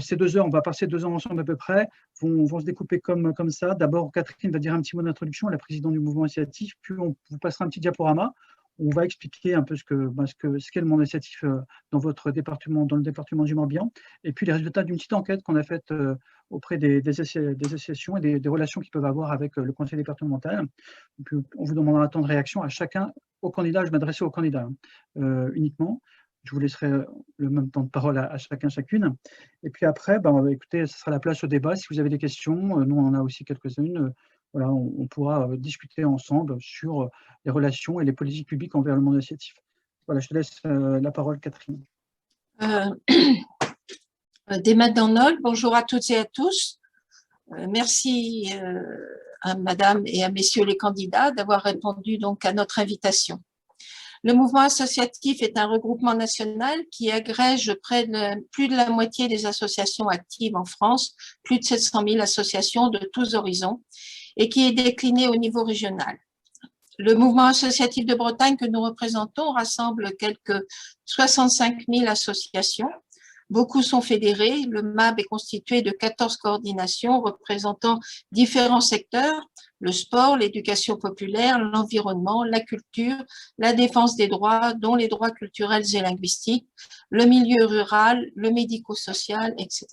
ces 2 heures, on va passer 2 heures ensemble à peu près, vont se découper comme ça. D'abord, Catherine va dire un petit mot d'introduction, la présidente du mouvement associatif, puis on vous passera un petit diaporama. On va expliquer un peu ce qu'est le monde associatif dans le département du Morbihan, et puis les résultats d'une petite enquête qu'on a faite auprès des associations et des relations qu'ils peuvent avoir avec le conseil départemental. Et puis, on vous demandera un temps de réaction à chacun, au candidat. Je m'adresserai au candidat uniquement. Je vous laisserai le même temps de parole à chacun, chacune. Et puis après, écoutez, ce sera la place au débat. Si vous avez des questions, nous on en a aussi quelques-unes. Voilà, on pourra discuter ensemble sur les relations et les politiques publiques envers le monde associatif. Voilà, je te laisse la parole, Catherine. Des Madanol, bonjour à toutes et à tous. Merci à madame et à messieurs les candidats d'avoir répondu donc à notre invitation. Le mouvement associatif est un regroupement national qui agrège plus de la moitié des associations actives en France, plus de 700 000 associations de tous horizons, et qui est décliné au niveau régional. Le mouvement associatif de Bretagne que nous représentons rassemble quelques 65 000 associations. Beaucoup sont fédérés. Le MAB est constitué de 14 coordinations représentant différents secteurs: le sport, l'éducation populaire, l'environnement, la culture, la défense des droits, dont les droits culturels et linguistiques, le milieu rural, le médico-social, etc.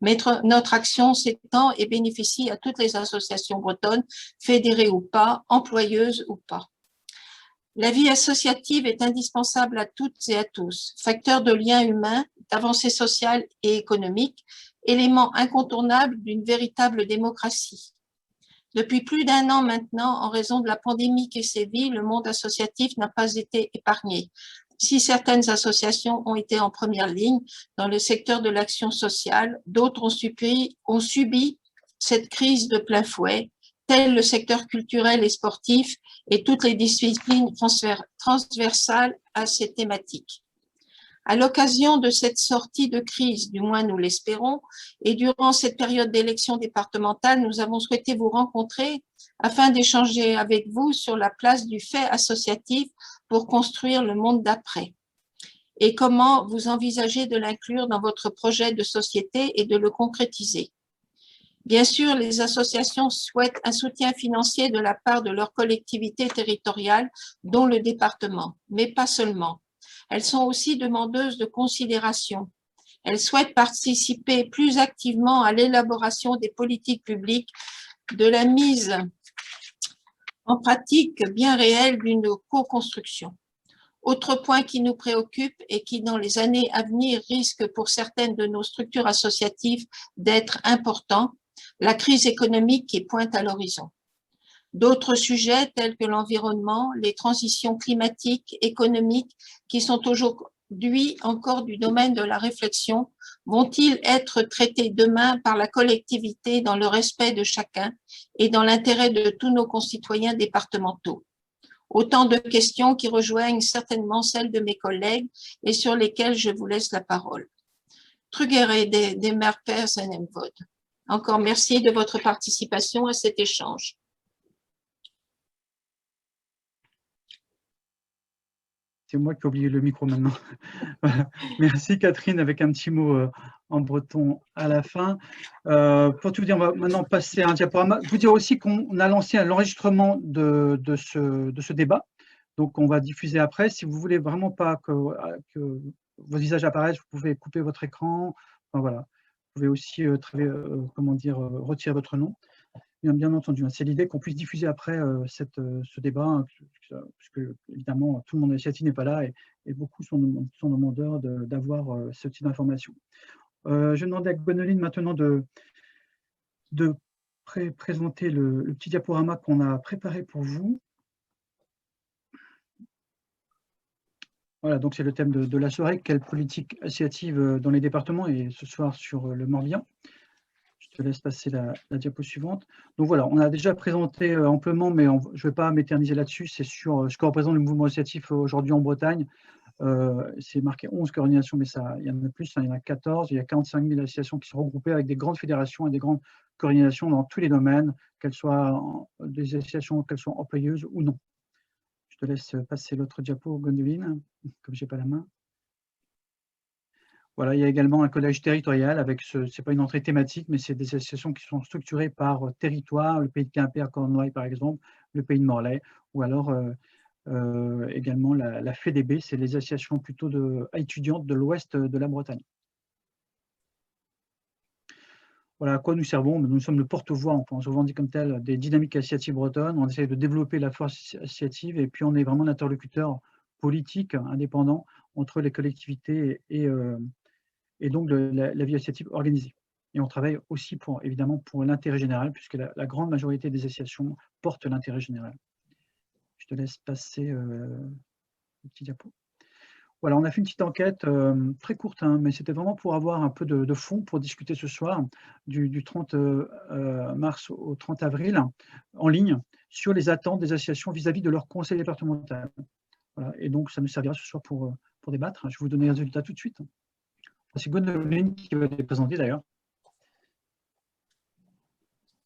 Mais notre action s'étend et bénéficie à toutes les associations bretonnes, fédérées ou pas, employeuses ou pas. La vie associative est indispensable à toutes et à tous, facteur de lien humain, d'avancée sociale et économique, élément incontournable d'une véritable démocratie. Depuis plus d'1 an maintenant, en raison de la pandémie qui sévit, le monde associatif n'a pas été épargné. Si certaines associations ont été en première ligne dans le secteur de l'action sociale, d'autres ont subi cette crise de plein fouet, tel le secteur culturel et sportif et toutes les disciplines transversales à ces thématiques. À l'occasion de cette sortie de crise, du moins nous l'espérons, et durant cette période d'élection départementale, nous avons souhaité vous rencontrer afin d'échanger avec vous sur la place du fait associatif pour construire le monde d'après et comment vous envisagez de l'inclure dans votre projet de société et de le concrétiser. Bien sûr, les associations souhaitent un soutien financier de la part de leur collectivité territoriale, dont le département, mais pas seulement. Elles sont aussi demandeuses de considération. Elles souhaitent participer plus activement à l'élaboration des politiques publiques, de la mise en pratique bien réelle d'une co-construction. Autre point qui nous préoccupe et qui, dans les années à venir, risque pour certaines de nos structures associatives d'être important, la crise économique qui pointe à l'horizon. D'autres sujets tels que l'environnement, les transitions climatiques, économiques, qui sont aujourd'hui encore du domaine de la réflexion, vont-ils être traités demain par la collectivité dans le respect de chacun et dans l'intérêt de tous nos concitoyens départementaux? Autant de questions qui rejoignent certainement celles de mes collègues et sur lesquelles je vous laisse la parole. Trugere des Merpers en Emvod. Encore merci de votre participation à cet échange. C'est moi qui ai oublié le micro maintenant. Merci Catherine, avec un petit mot en breton à la fin. Pour tout vous dire, on va maintenant passer à un diaporama. Vous dire aussi qu'on a lancé l'enregistrement de ce débat. Donc on va diffuser après. Si vous voulez vraiment pas que vos visages apparaissent, vous pouvez couper votre écran. Enfin, voilà. Vous pouvez aussi retirer votre nom. Bien entendu, c'est l'idée qu'on puisse diffuser après ce débat, puisque évidemment tout le monde associatif n'est pas là et beaucoup sont demandeurs d'avoir ce type d'informations. Je demande à Gwénoline maintenant de présenter le petit diaporama qu'on a préparé pour vous. Voilà, donc c'est le thème de la soirée, quelle politique associative dans les départements, et ce soir sur le Morbihan. Je te laisse passer la diapo suivante. Donc voilà, on a déjà présenté amplement, mais je ne vais pas m'éterniser là-dessus. C'est sur ce que représente le mouvement associatif aujourd'hui en Bretagne. C'est marqué 11 coordinations, mais il y en a plus, il y en a 14. Il y a 45 000 associations qui sont regroupées avec des grandes fédérations et des grandes coordinations dans tous les domaines, qu'elles soient des associations, qu'elles soient employeuses ou non. Je te laisse passer l'autre diapo, Gwendoline, comme je n'ai pas la main. Voilà, il y a également un collège territorial avec c'est pas une entrée thématique, mais c'est des associations qui sont structurées par territoire, le pays de Quimper, Cornouailles par exemple, le pays de Morlaix, ou alors également la FEDB, c'est les associations plutôt étudiantes de l'ouest de la Bretagne. Voilà à quoi nous servons. Nous sommes le porte-voix, on se revendique comme tel, des dynamiques associatives bretonnes. On essaie de développer la force associative et puis on est vraiment l'interlocuteur politique indépendant entre les collectivités et donc la vie associative organisée. Et on travaille aussi évidemment pour l'intérêt général, puisque la grande majorité des associations portent l'intérêt général. Je te laisse passer le petit diapo. Voilà, on a fait une petite enquête très courte, hein, mais c'était vraiment pour avoir un peu de fond pour discuter ce soir, du 30 mars au 30 avril, en ligne, sur les attentes des associations vis-à-vis de leur conseil départemental. Voilà, et donc, ça nous servira ce soir pour débattre. Je vais vous donner les résultats tout de suite. C'est Gwendoline qui va les présenter d'ailleurs.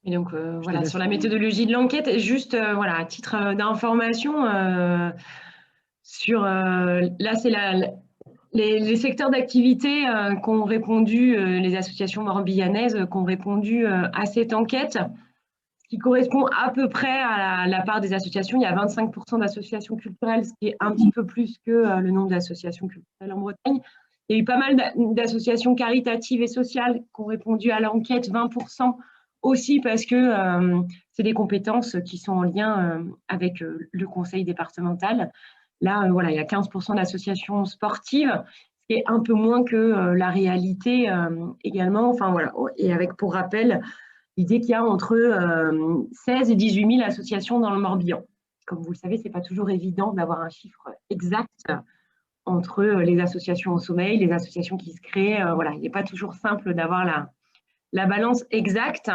Et donc, voilà, sur la méthodologie de l'enquête, juste voilà, à titre d'information, là, c'est les secteurs d'activité qu'ont répondu, les associations morbihanaises qu'ont répondu à cette enquête, qui correspond à peu près à la part des associations. Il y a 25% d'associations culturelles, ce qui est un petit peu plus que le nombre d'associations culturelles en Bretagne. Il y a eu pas mal d'associations caritatives et sociales qui ont répondu à l'enquête, 20%, aussi parce que c'est des compétences qui sont en lien avec le conseil départemental. Là, voilà, il y a 15% d'associations sportives, ce qui est un peu moins que la réalité également. Enfin, voilà. Et avec, pour rappel, l'idée qu'il y a entre 16 et 18 000 associations dans le Morbihan. Comme vous le savez, ce n'est pas toujours évident d'avoir un chiffre exact entre les associations au sommeil, les associations qui se créent. Voilà, il n'est pas toujours simple d'avoir la balance exacte.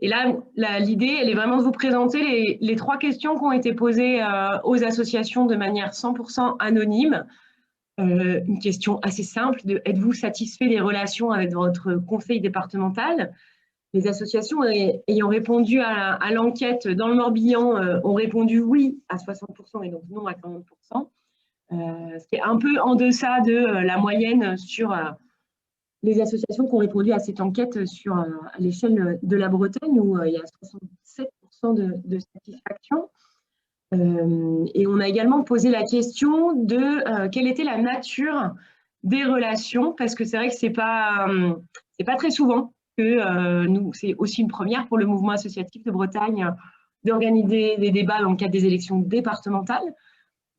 Et là, l'idée, elle est vraiment de vous présenter les 3 questions qui ont été posées aux associations de manière 100% anonyme. Une question assez simple de « Êtes-vous satisfait des relations avec votre conseil départemental ?» Les associations ayant répondu à l'enquête dans le Morbihan ont répondu oui à 60% et donc non à 40%. Ce qui est un peu en deçà de la moyenne sur les associations qui ont répondu à cette enquête à l'échelle de la Bretagne, où il y a 67% de satisfaction. Et on a également posé la question de quelle était la nature des relations, parce que c'est vrai que c'est pas très souvent que nous, c'est aussi une première pour le mouvement associatif de Bretagne d'organiser des débats dans le cadre des élections départementales.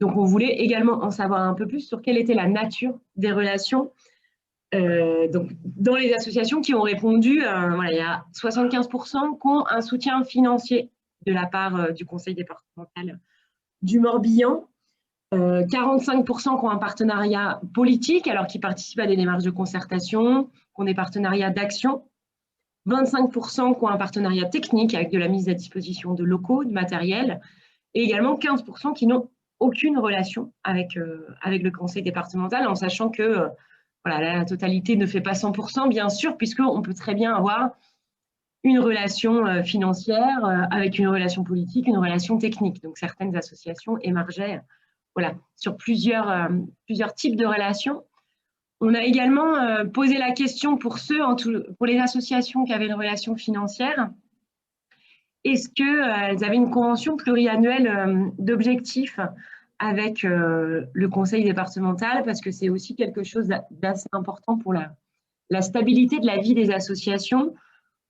Donc, on voulait également en savoir un peu plus sur quelle était la nature des relations. Donc, dans les associations qui ont répondu, voilà, il y a 75% qui ont un soutien financier de la part du conseil départemental du Morbihan, 45% qui ont un partenariat politique, alors qu'ils participent à des démarches de concertation, qui ont des partenariats d'action, 25% qui ont un partenariat technique avec de la mise à disposition de locaux, de matériel, et également 15% qui n'ont aucune relation avec le conseil départemental, en sachant que voilà, la totalité ne fait pas 100%, bien sûr, puisqu'on peut très bien avoir une relation financière avec une relation politique, une relation technique. Donc, certaines associations émergeaient voilà, sur plusieurs types de relations. On a également posé la question pour les associations qui avaient une relation financière, est-ce qu'elles avaient une convention pluriannuelle d'objectifs avec le conseil départemental, parce que c'est aussi quelque chose d'assez important pour la stabilité de la vie des associations.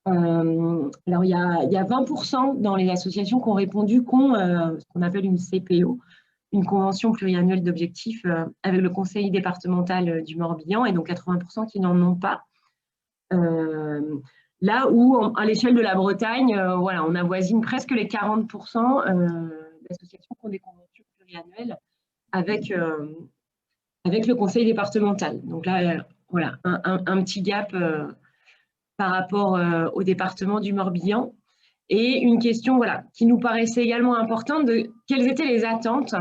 Alors, il y a 20% dans les associations qui ont répondu qu'ont ce qu'on appelle une CPO, une convention pluriannuelle d'objectifs avec le conseil départemental du Morbihan, et donc 80% qui n'en ont pas. Là où, à l'échelle de la Bretagne, voilà, on avoisine presque les 40% d'associations qui ont des conventions pluriannuelles avec le conseil départemental. Donc là, voilà, un petit gap par rapport au département du Morbihan. Et une question voilà, qui nous paraissait également importante, de quelles étaient les attentes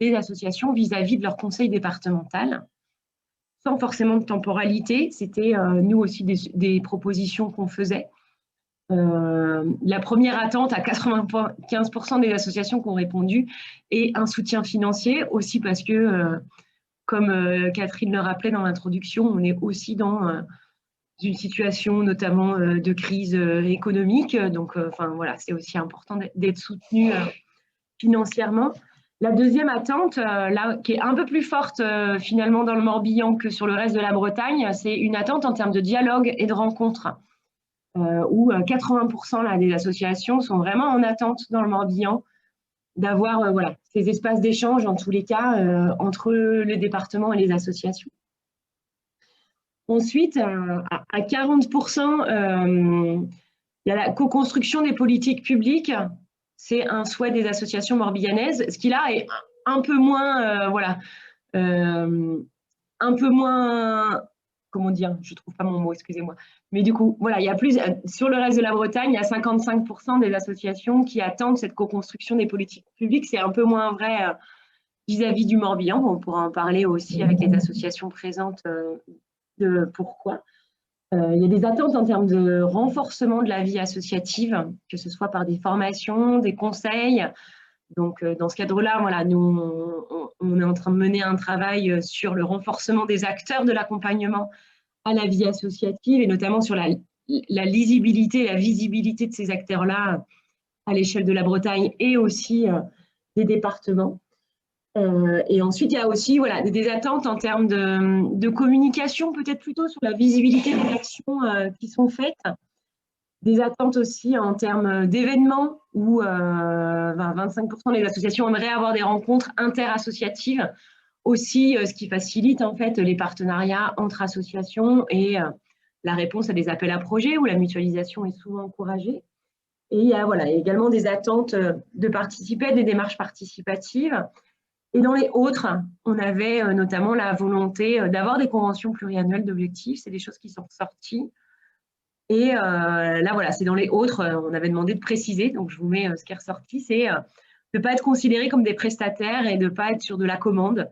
des associations vis-à-vis de leur conseil départemental, sans forcément de temporalité. C'était nous aussi des propositions qu'on faisait. La première attente à 95% des associations qui ont répondu est un soutien financier, aussi parce que comme Catherine le rappelait dans l'introduction, on est aussi dans une situation notamment de crise économique. Donc, voilà, c'est aussi important d'être soutenu financièrement. La deuxième attente, là, qui est un peu plus forte finalement dans le Morbihan que sur le reste de la Bretagne, c'est une attente en termes de dialogue et de rencontre, où 80% là, des associations sont vraiment en attente dans le Morbihan d'avoir voilà, ces espaces d'échange, en tous les cas, entre le département et les associations. Ensuite, à 40%, il y a la co-construction des politiques publiques. C'est un souhait des associations morbihanaises, ce qui là est un peu moins, un peu moins, comment dire, je ne trouve pas mon mot, excusez-moi. Mais du coup, voilà, il y a plus, sur le reste de la Bretagne, il y a 55% des associations qui attendent cette co-construction des politiques publiques. C'est un peu moins vrai vis-à-vis du Morbihan. On pourra en parler aussi avec les associations présentes de pourquoi. Il y a des attentes en termes de renforcement de la vie associative, que ce soit par des formations, des conseils. Donc, dans ce cadre-là, voilà, nous, on est en train de mener un travail sur le renforcement des acteurs de l'accompagnement à la vie associative et notamment sur la lisibilité, la visibilité de ces acteurs-là à l'échelle de la Bretagne et aussi des départements. Et ensuite, il y a aussi voilà, des attentes en termes de communication, peut-être plutôt sur la visibilité des actions qui sont faites. Des attentes aussi en termes d'événements où 25% des associations aimeraient avoir des rencontres interassociatives. Aussi, ce qui facilite en fait les partenariats entre associations et la réponse à des appels à projets où la mutualisation est souvent encouragée. Et il y a voilà, également des attentes de participer à des démarches participatives. Et dans les autres, on avait notamment la volonté d'avoir des conventions pluriannuelles d'objectifs. C'est des choses qui sont sorties. Et là, voilà, c'est dans les autres, on avait demandé de préciser, donc je vous mets ce qui est ressorti, c'est de ne pas être considéré comme des prestataires et de ne pas être sur de la commande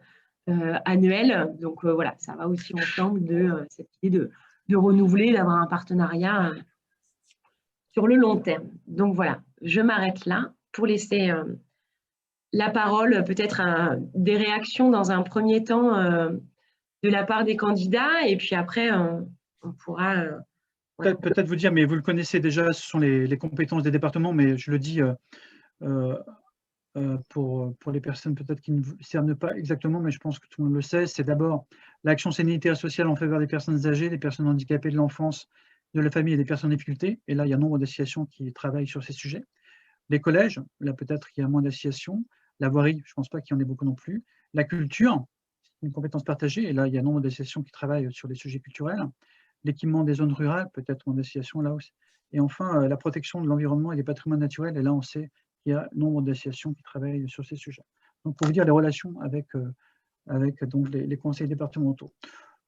annuelle. Donc voilà, ça va aussi ensemble de cette idée de renouveler, d'avoir un partenariat sur le long terme. Donc voilà, je m'arrête là pour laisser la parole, peut-être des réactions dans un premier temps de la part des candidats, et puis après, on pourra… Peut-être vous dire, mais vous le connaissez déjà, ce sont les compétences des départements, mais je le dis pour les personnes peut-être qui ne vous cernent pas exactement, mais je pense que tout le monde le sait, c'est d'abord l'action sanitaire et sociale en faveur des personnes âgées, des personnes handicapées, de l'enfance, de la famille et des personnes en difficulté. Et là, il y a nombre d'associations qui travaillent sur ces sujets. Les collèges, là peut-être qu'il y a moins d'associations. La voirie, je ne pense pas qu'il y en ait beaucoup non plus. La culture, une compétence partagée, et là, il y a nombre d'associations qui travaillent sur les sujets culturels. L'équipement des zones rurales, peut-être moins d'associations là aussi. Et enfin, la protection de l'environnement et des patrimoines naturels, et là, on sait qu'il y a nombre d'associations qui travaillent sur ces sujets. Donc, pour vous dire les relations avec donc, les conseils départementaux.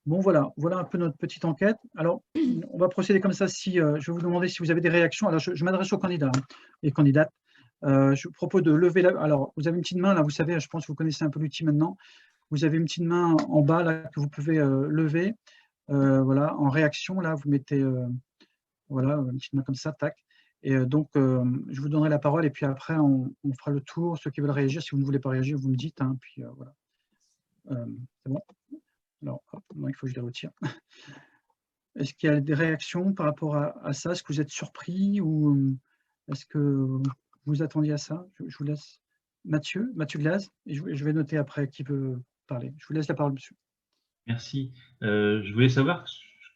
Bon, voilà un peu notre petite enquête. Alors, on va procéder comme ça. Si, je vais vous demander si vous avez des réactions. Alors, je m'adresse aux candidats et candidates. Je vous propose de lever la… Alors, vous avez une petite main, là, vous savez, je pense que vous connaissez un peu l'outil maintenant. Vous avez une petite main en bas, là, que vous pouvez lever. Voilà, en réaction, là, vous mettez voilà, une petite main comme ça, tac. Et donc, je vous donnerai la parole et puis après, on fera le tour. Ceux qui veulent réagir, si vous ne voulez pas réagir, vous me dites. Hein, puis voilà. C'est bon. Alors, hop, non, il faut que je les retire. Est-ce qu'il y a des réactions par rapport à ça? Est-ce que vous êtes surpris ou est-ce que vous attendiez à ça? Je vous laisse. Mathieu Glaz, et je vais noter après qui veut parler. Je vous laisse la parole, monsieur. Merci. Je voulais savoir,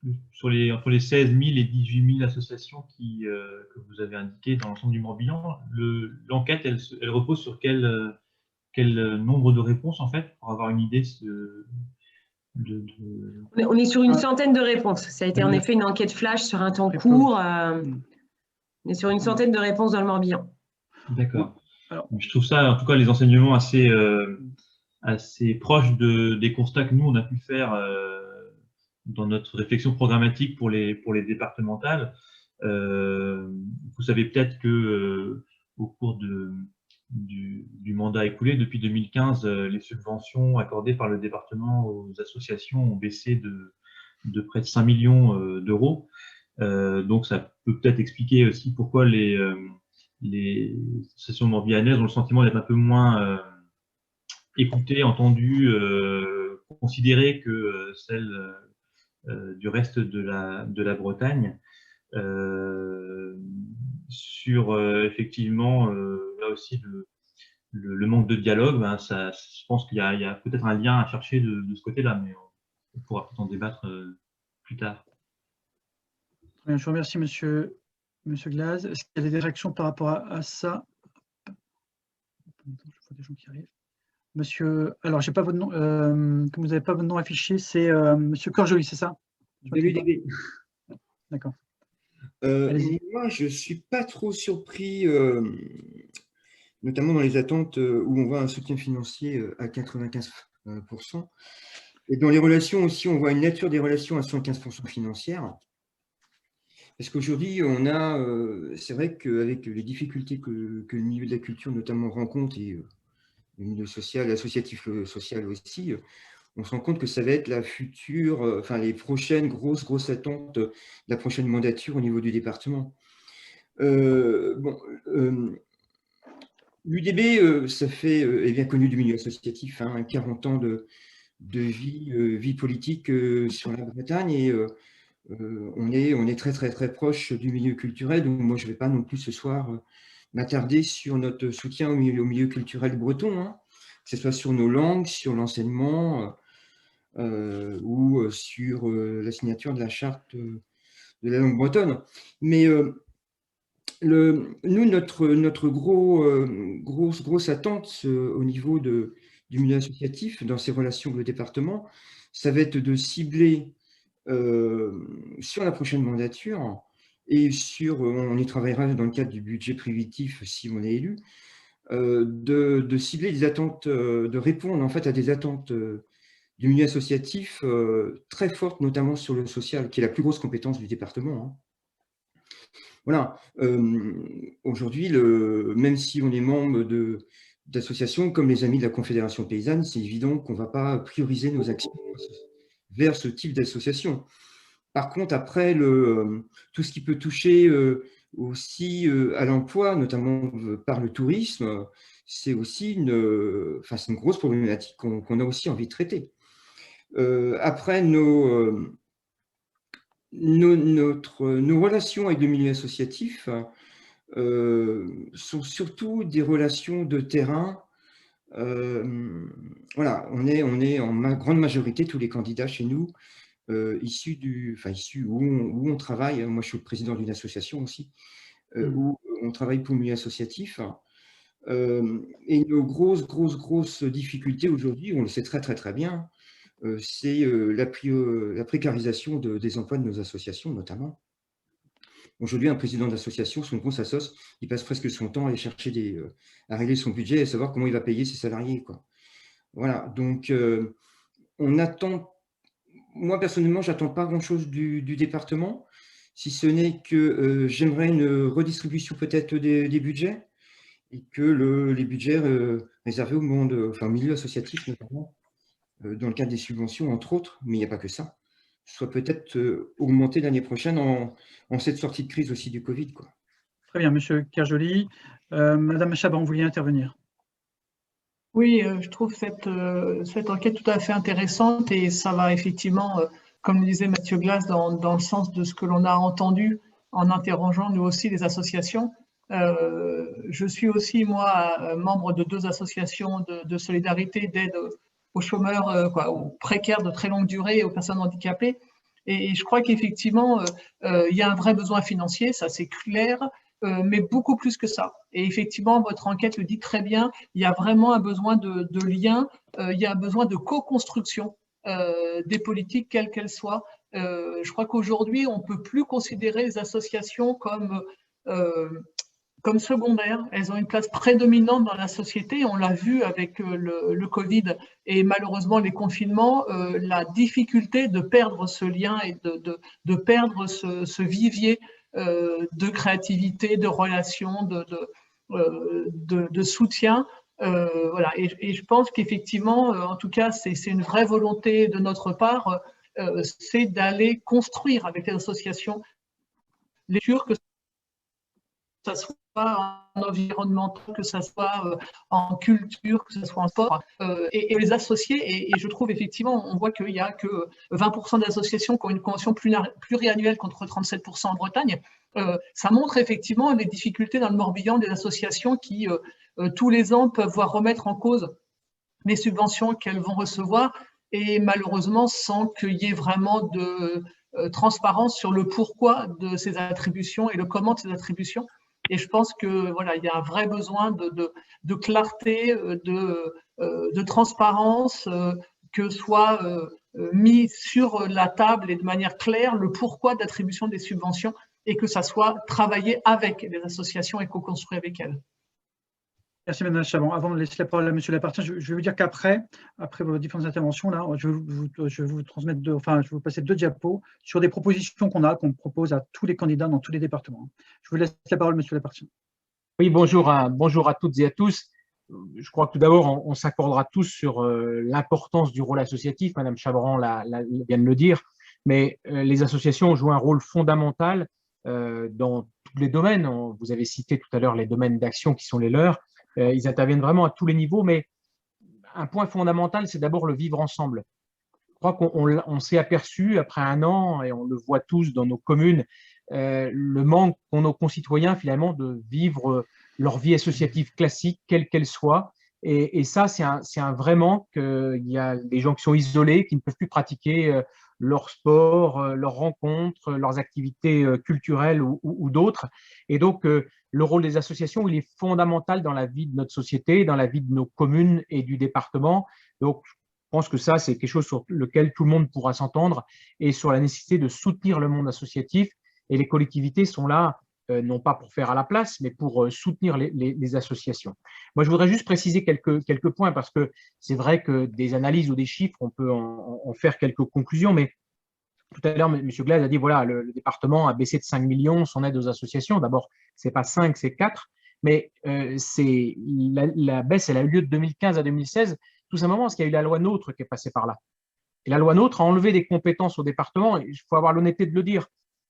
entre les 16 000 et 18 000 associations que vous avez indiquées dans l'ensemble du Morbihan, l'enquête, elle repose sur quel nombre de réponses, en fait, pour avoir une idée On est sur une centaine de réponses. Ça a été en effet une enquête flash sur un temps court. On est sur une centaine de réponses dans le Morbihan. D'accord. Je trouve ça, en tout cas, les enseignements assez proches des constats que nous, on a pu faire dans notre réflexion programmatique pour les départementales. Vous savez peut-être que au cours du mandat écoulé, depuis 2015, les subventions accordées par le département aux associations ont baissé de près de 5 millions d'euros. Donc, ça peut peut-être expliquer aussi pourquoi les associations morbihanaises ont le sentiment d'être un peu moins écoutées, entendues, considérées que celles du reste de la Bretagne. Sur effectivement, là aussi, le manque de dialogue, ben, je pense qu'il y a peut-être un lien à chercher de ce côté-là, mais on pourra peut-être en débattre plus tard. Bien, je vous remercie, monsieur Glaz. Est-ce qu'il y a des réactions par rapport à ça? Je vois des gens qui arrivent. Monsieur, alors, j'ai pas votre nom, comme vous n'avez pas votre nom affiché, c'est monsieur Corjoli, c'est ça? De l'UDB. D'accord. Moi, je ne suis pas trop surpris, notamment dans les attentes où on voit un soutien financier à 95%. Et dans les relations aussi, on voit une nature des relations à 115% financières. Parce qu'aujourd'hui, on a, c'est vrai qu'avec les difficultés que le milieu de la culture notamment rencontre, et le milieu social, associatif social aussi, on se rend compte que ça va être la future, enfin les prochaines grosses attentes de la prochaine mandature au niveau du département. L'UDB, ça fait, est bien connu du milieu associatif, hein, 40 ans de vie politique sur la Bretagne, et on est très proche du milieu culturel. Donc moi, je ne vais pas non plus ce soir m'attarder sur notre soutien au milieu culturel breton, hein, que ce soit sur nos langues, sur l'enseignement, ou sur la signature de la charte de la langue bretonne. Mais nous, notre grosse attente au niveau du milieu associatif dans ses relations avec le département, ça va être de cibler sur la prochaine mandature, et on y travaillera dans le cadre du budget prévitif si on est élu, de cibler des attentes, de répondre en fait à des attentes du milieu associatif très forte, notamment sur le social, qui est la plus grosse compétence du département, hein. Voilà. Aujourd'hui, même si on est membre d'associations comme les Amis de la Confédération Paysanne, c'est évident qu'on ne va pas prioriser nos actions vers ce type d'association. Par contre, après, tout ce qui peut toucher aussi à l'emploi, notamment par le tourisme, c'est aussi une grosse problématique qu'on a aussi envie de traiter. Après, nos relations avec le milieu associatif sont surtout des relations de terrain. Voilà, on est en grande majorité, tous les candidats chez nous, issus où on travaille. Moi, je suis le président d'une association aussi, où on travaille pour le milieu associatif. Et nos grosses difficultés aujourd'hui, on le sait très bien, c'est la précarisation des emplois de nos associations, notamment. Aujourd'hui, un président d'association, sur une grosse assoce, il passe presque son temps à aller chercher à régler son budget et à savoir comment il va payer ses salariés, quoi. Voilà, donc on attend, moi personnellement, j'attends pas grand-chose du département, si ce n'est que j'aimerais une redistribution peut-être des budgets, et que les budgets réservés au milieu associatif notamment, dans le cadre des subventions, entre autres, mais il n'y a pas que ça, soit peut-être augmenté l'année prochaine en cette sortie de crise aussi du Covid, quoi. Très bien, monsieur Kerjoli. Madame Chaban, vous vouliez intervenir? Oui, je trouve cette enquête tout à fait intéressante, et ça va effectivement, comme le disait Mathieu Glaz, dans le sens de ce que l'on a entendu en interrogeant nous aussi les associations. Je suis aussi, moi, membre de 2 associations de solidarité, d'aide aux chômeurs, aux précaires de très longue durée et aux personnes handicapées. Et je crois qu'effectivement, il y a un vrai besoin financier, ça c'est clair, mais beaucoup plus que ça. Et effectivement, votre enquête le dit très bien, il y a vraiment un besoin de lien, il y a un besoin de co-construction des politiques, quelles qu'elles soient. Je crois qu'aujourd'hui, on ne peut plus considérer les associations comme secondaires. Elles ont une place prédominante dans la société. On l'a vu avec le Covid et malheureusement les confinements, la difficulté de perdre ce lien et de perdre ce vivier de créativité, de relations, de soutien. Voilà. Et je pense qu'effectivement, en tout cas, c'est une vraie volonté de notre part, c'est d'aller construire avec les associations les cultures, que ce soit en environnemental, que ce soit en culture, que ce soit en sport, et les associer. Et je trouve effectivement, on voit qu'il n'y a que 20% d'associations qui ont une convention pluriannuelle contre 37% en Bretagne. Ça montre effectivement les difficultés dans le Morbihan des associations qui, tous les ans, peuvent voir remettre en cause les subventions qu'elles vont recevoir, et malheureusement sans qu'il y ait vraiment de transparence sur le pourquoi de ces attributions et le comment de ces attributions. Et je pense que voilà, il y a un vrai besoin de clarté, de transparence, que soit mis sur la table et de manière claire le pourquoi d'attribution des subventions, et que ça soit travaillé avec les associations et co-construit avec elles. Merci Madame Chabon. Avant de laisser la parole à Monsieur Lapartien, je vais vous dire qu'après vos différentes interventions, là, je vais vous transmettre je vais vous passer 2 diapos sur des propositions qu'on propose à tous les candidats dans tous les départements. Je vous laisse la parole, Monsieur Lapartien. Oui, bonjour à toutes et à tous. Je crois que tout d'abord, on s'accordera tous sur l'importance du rôle associatif. Madame Chabran vient de le dire, mais les associations jouent un rôle fondamental dans tous les domaines. Vous avez cité tout à l'heure les domaines d'action qui sont les leurs. Ils interviennent vraiment à tous les niveaux, mais un point fondamental, c'est d'abord le vivre ensemble. Je crois qu'on s'est aperçu après un an, et on le voit tous dans nos communes, le manque qu'ont nos concitoyens finalement de vivre leur vie associative classique, quelle qu'elle soit. Et ça, c'est un vrai manque. Il y a des gens qui sont isolés, qui ne peuvent plus pratiquer leur sport, leurs rencontres, leurs activités culturelles ou d'autres. Et donc, le rôle des associations, il est fondamental dans la vie de notre société, dans la vie de nos communes et du département. Donc, je pense que ça, c'est quelque chose sur lequel tout le monde pourra s'entendre, et sur la nécessité de soutenir le monde associatif. Et les collectivités sont là, non pas pour faire à la place, mais pour soutenir les associations. Moi, je voudrais juste préciser quelques points, parce que c'est vrai que des analyses ou des chiffres, on peut en faire quelques conclusions, mais tout à l'heure, M. Glaise a dit, voilà, le département a baissé de 5 millions son aide aux associations. D'abord, ce n'est pas 5, c'est 4, mais la baisse, elle a eu lieu de 2015 à 2016, tout simplement parce qu'il y a eu la loi NOTRe qui est passée par là. Et la loi NOTRe a enlevé des compétences au département, et il faut avoir l'honnêteté de le dire,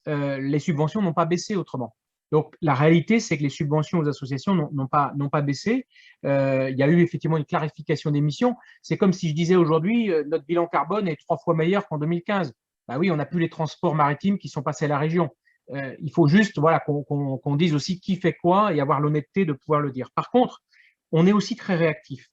les subventions n'ont pas baissé autrement. Donc, la réalité, c'est que les subventions aux associations n'ont pas baissé. Il y a eu effectivement une clarification des missions. C'est comme si je disais aujourd'hui, notre bilan carbone est 3 fois meilleur qu'en 2015. Ben oui, on n'a plus les transports maritimes qui sont passés à la région. Il faut juste voilà, qu'on dise aussi qui fait quoi et avoir l'honnêteté de pouvoir le dire. Par contre, on est aussi très réactif.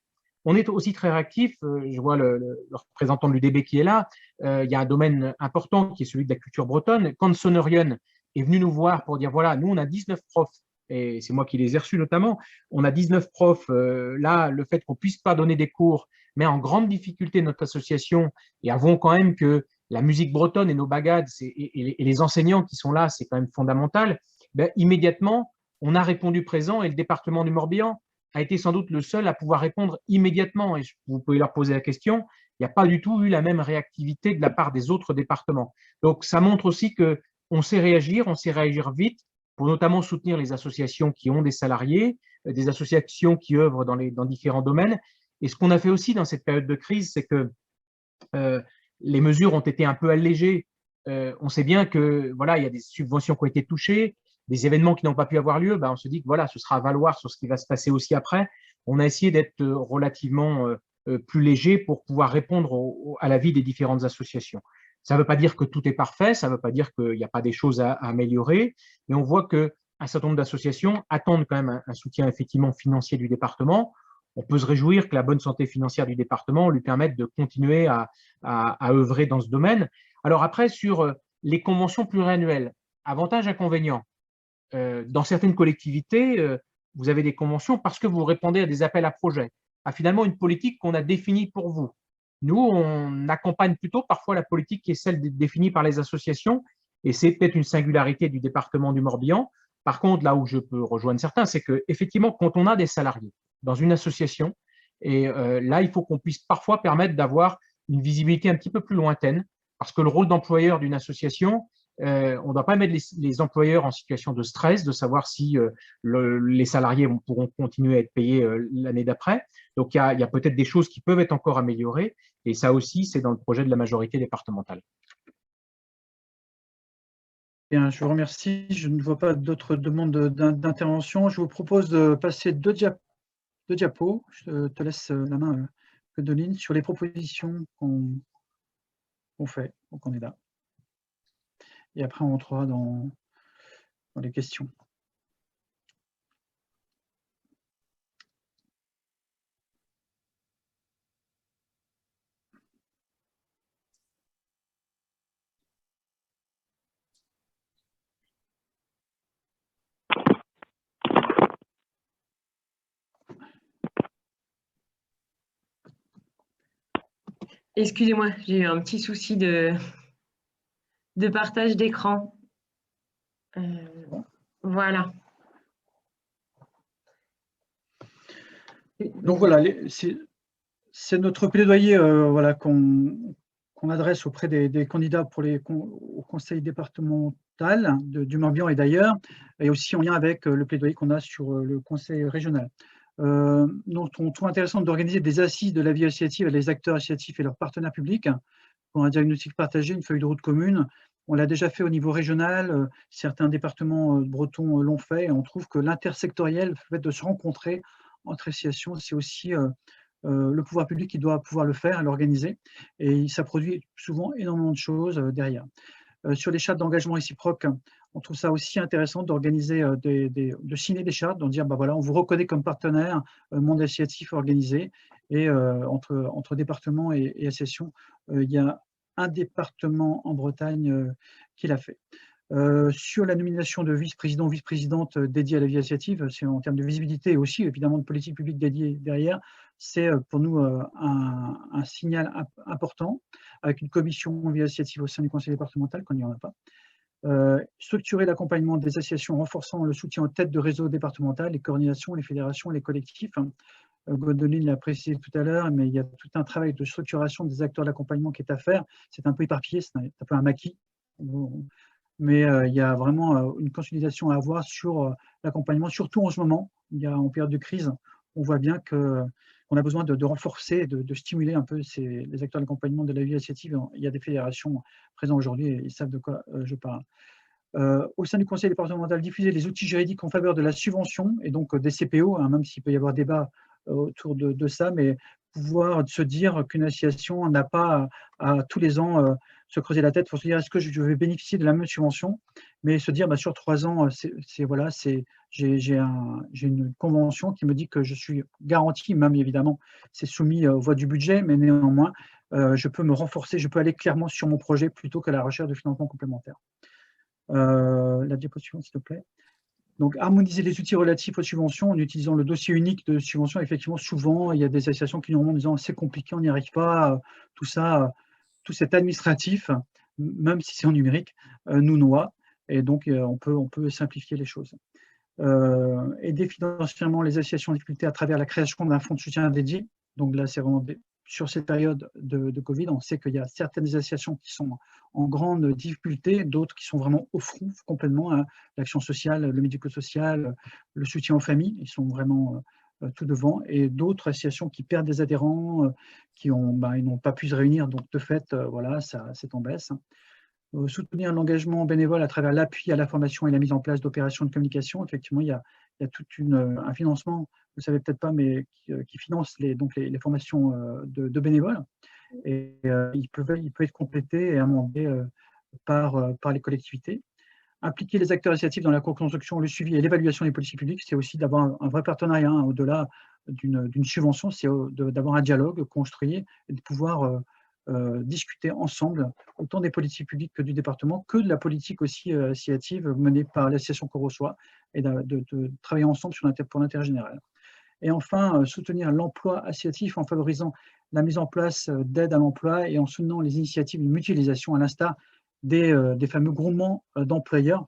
Je vois le représentant de l'UDB qui est là. Il y a un domaine important qui est celui de la culture bretonne. Quand Sonnerion est venu nous voir pour dire, voilà, nous, on a 19 profs, et c'est moi qui les ai reçus notamment, on a 19 profs. Là, le fait qu'on ne puisse pas donner des cours met en grande difficulté notre association, et avouons quand même que la musique bretonne et nos bagades et les enseignants qui sont là, c'est quand même fondamental. Ben, immédiatement, on a répondu présent, et le département du Morbihan a été sans doute le seul à pouvoir répondre immédiatement. Et vous pouvez leur poser la question, il n'y a pas du tout eu la même réactivité de la part des autres départements. Donc, ça montre aussi qu'on sait réagir vite, pour notamment soutenir les associations qui ont des salariés, des associations qui œuvrent dans différents domaines. Et ce qu'on a fait aussi dans cette période de crise, c'est que les mesures ont été un peu allégées. On sait bien que voilà, il y a des subventions qui ont été touchées, des événements qui n'ont pas pu avoir lieu. Ben, on se dit que voilà, ce sera à valoir sur ce qui va se passer aussi après. On a essayé d'être relativement plus léger pour pouvoir répondre à la vie des différentes associations. Ça ne veut pas dire que tout est parfait, ça ne veut pas dire qu'il n'y a pas des choses à améliorer, mais on voit qu'un certain nombre d'associations attendent quand même un soutien effectivement financier du département. On peut se réjouir que la bonne santé financière du département lui permette de continuer à œuvrer dans ce domaine. Alors après, sur les conventions pluriannuelles, avantages, inconvénients. Dans certaines collectivités, vous avez des conventions parce que vous répondez à des appels à projets, à finalement une politique qu'on a définie pour vous. Nous, on accompagne plutôt parfois la politique qui est celle définie par les associations, et c'est peut-être une singularité du département du Morbihan. Par contre, là où je peux rejoindre certains, c'est qu'effectivement, quand on a des salariés dans une association, et là, il faut qu'on puisse parfois permettre d'avoir une visibilité un petit peu plus lointaine, parce que le rôle d'employeur d'une association, on ne doit pas mettre les employeurs en situation de stress, de savoir si les salariés pourront continuer à être payés l'année d'après. Donc, il y a peut-être des choses qui peuvent être encore améliorées, et ça aussi, c'est dans le projet de la majorité départementale. Bien, je vous remercie. Je ne vois pas d'autres demandes d'intervention. Je vous propose de passer deux diapos. Je te laisse la main, Gwendoline, sur les propositions qu'on fait au candidat. Et après, on entrera dans les questions. Excusez-moi, j'ai eu un petit souci de partage d'écran. Voilà. Donc voilà, c'est notre plaidoyer voilà, qu'on adresse auprès des candidats au conseil départemental du Morbihan et d'ailleurs, et aussi en lien avec le plaidoyer qu'on a sur le conseil régional. Donc, on trouve intéressant d'organiser des assises de la vie associative avec les acteurs associatifs et leurs partenaires publics pour un diagnostic partagé, une feuille de route commune. On l'a déjà fait au niveau régional, certains départements bretons l'ont fait, et on trouve que l'intersectoriel, le fait de se rencontrer entre associations, c'est aussi le pouvoir public qui doit pouvoir le faire, l'organiser, et ça produit souvent énormément de choses derrière. Sur les chartes d'engagement réciproque, on trouve ça aussi intéressant d'organiser, de signer des chartes, d'en dire, bah voilà, on vous reconnaît comme partenaire monde associatif organisé, et entre départements et associations, il y a un département en Bretagne qui l'a fait. Sur la nomination de vice-président ou vice-présidente dédiée à la vie associative, c'est en termes de visibilité et aussi évidemment de politique publique dédiée derrière, c'est pour nous un signal important, avec une commission vie associative au sein du conseil départemental, quand il n'y en a pas. Structurer l'accompagnement des associations en renforçant le soutien aux têtes de réseau départemental, les coordinations, les fédérations, les collectifs. Gwendoline l'a précisé tout à l'heure, mais il y a tout un travail de structuration des acteurs d'accompagnement qui est à faire. C'est un peu éparpillé, c'est un peu un maquis. Mais il y a vraiment une consolidation à avoir sur l'accompagnement, surtout en ce moment, en période de crise. On voit bien qu'on a besoin de renforcer, de stimuler un peu les acteurs d'accompagnement de la vie associative. Il y a des fédérations présentes aujourd'hui et ils savent de quoi je parle. Au sein du conseil départemental, diffuser les outils juridiques en faveur de la subvention et donc des CPO, hein, même s'il peut y avoir débat autour de ça, mais pouvoir se dire qu'une association n'a pas à tous les ans se creuser la tête pour se dire est-ce que je vais bénéficier de la même subvention, mais se dire bah, sur 3 ans, j'ai une convention qui me dit que je suis garanti, même évidemment c'est soumis aux voies du budget, mais néanmoins je peux me renforcer, je peux aller clairement sur mon projet plutôt que la recherche de financement complémentaire. La diapo suivante, s'il te plaît. Donc, harmoniser les outils relatifs aux subventions en utilisant le dossier unique de subvention. Effectivement, souvent, il y a des associations qui nous remontent en disant c'est compliqué, on n'y arrive pas, tout ça, tout cet administratif, même si c'est en numérique, nous noie. Et donc, on peut simplifier les choses. Aider financièrement les associations en difficulté à travers la création d'un fonds de soutien dédié. Donc là, c'est vraiment sur cette période de Covid, on sait qu'il y a certaines associations qui sont en grande difficulté, d'autres qui sont vraiment au front complètement, hein, l'action sociale, le médico-social, le soutien aux familles, ils sont vraiment tout devant, et d'autres associations qui perdent des adhérents, ils n'ont pas pu se réunir, donc de fait, voilà, c'est en baisse. Soutenir l'engagement bénévole à travers l'appui à la formation et la mise en place d'opérations de communication. Effectivement, il y a tout un financement, vous ne savez peut-être pas, mais qui finance les formations de bénévoles. Et il peut être complété et amendé par les collectivités. Impliquer les acteurs associatifs dans la co-construction, le suivi et l'évaluation des politiques publiques, c'est aussi d'avoir un vrai partenariat, hein, au-delà d'une subvention, c'est d'avoir un dialogue construit et de pouvoir discuter ensemble, autant des politiques publiques que du département, que de la politique aussi associative menée par l'association qu'on reçoit, et de travailler ensemble pour l'intérêt général. Et enfin, soutenir l'emploi associatif en favorisant la mise en place d'aides à l'emploi et en soutenant les initiatives de mutualisation, à l'instar des fameux groupements d'employeurs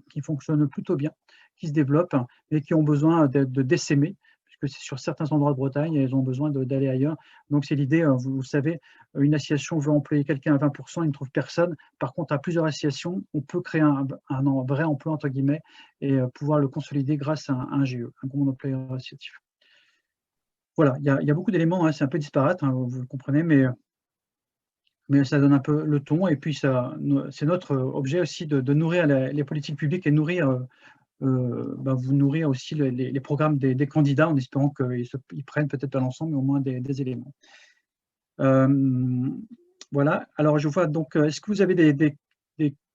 qui fonctionnent plutôt bien, qui se développent et qui ont besoin d'essaimer, puisque c'est sur certains endroits de Bretagne et ils ont besoin d'aller ailleurs. Donc c'est l'idée, vous savez, une association veut employer quelqu'un à 20%, il ne trouve personne. Par contre, à plusieurs associations, on peut créer un vrai emploi, entre guillemets, et pouvoir le consolider grâce à un GE, un groupement d'employeurs associatifs. Voilà, il y a beaucoup d'éléments, hein, c'est un peu disparate, hein, vous le comprenez, mais mais ça donne un peu le ton. Et puis, c'est notre objet aussi de nourrir les politiques publiques et vous nourrir aussi les programmes des candidats en espérant qu'ils prennent peut-être pas l'ensemble, mais au moins des éléments. Voilà. Alors, je vois donc, est-ce que vous avez des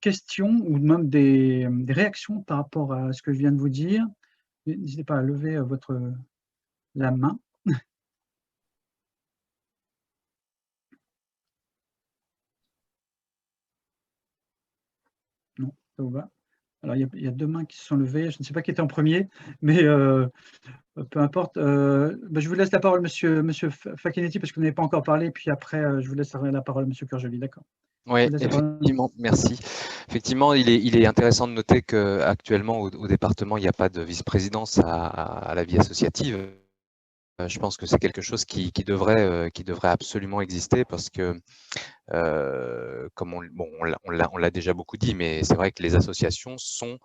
questions ou même des réactions par rapport à ce que je viens de vous dire? N'hésitez pas à lever la main. Non, ça vous va? Alors, il y a 2 mains qui se sont levées. Je ne sais pas qui était en premier, mais peu importe. Je vous laisse la parole, monsieur Facchinetti, parce que vous n'avez pas encore parlé. Puis après, je vous laisse la parole, monsieur Curjoli. D'accord. Oui, effectivement, merci. Effectivement, il est intéressant de noter qu'actuellement, au département, il n'y a pas de vice-présidence à la vie associative. Je pense que c'est quelque chose qui devrait absolument exister parce que, comme on l'a déjà beaucoup dit, mais c'est vrai que les associations sont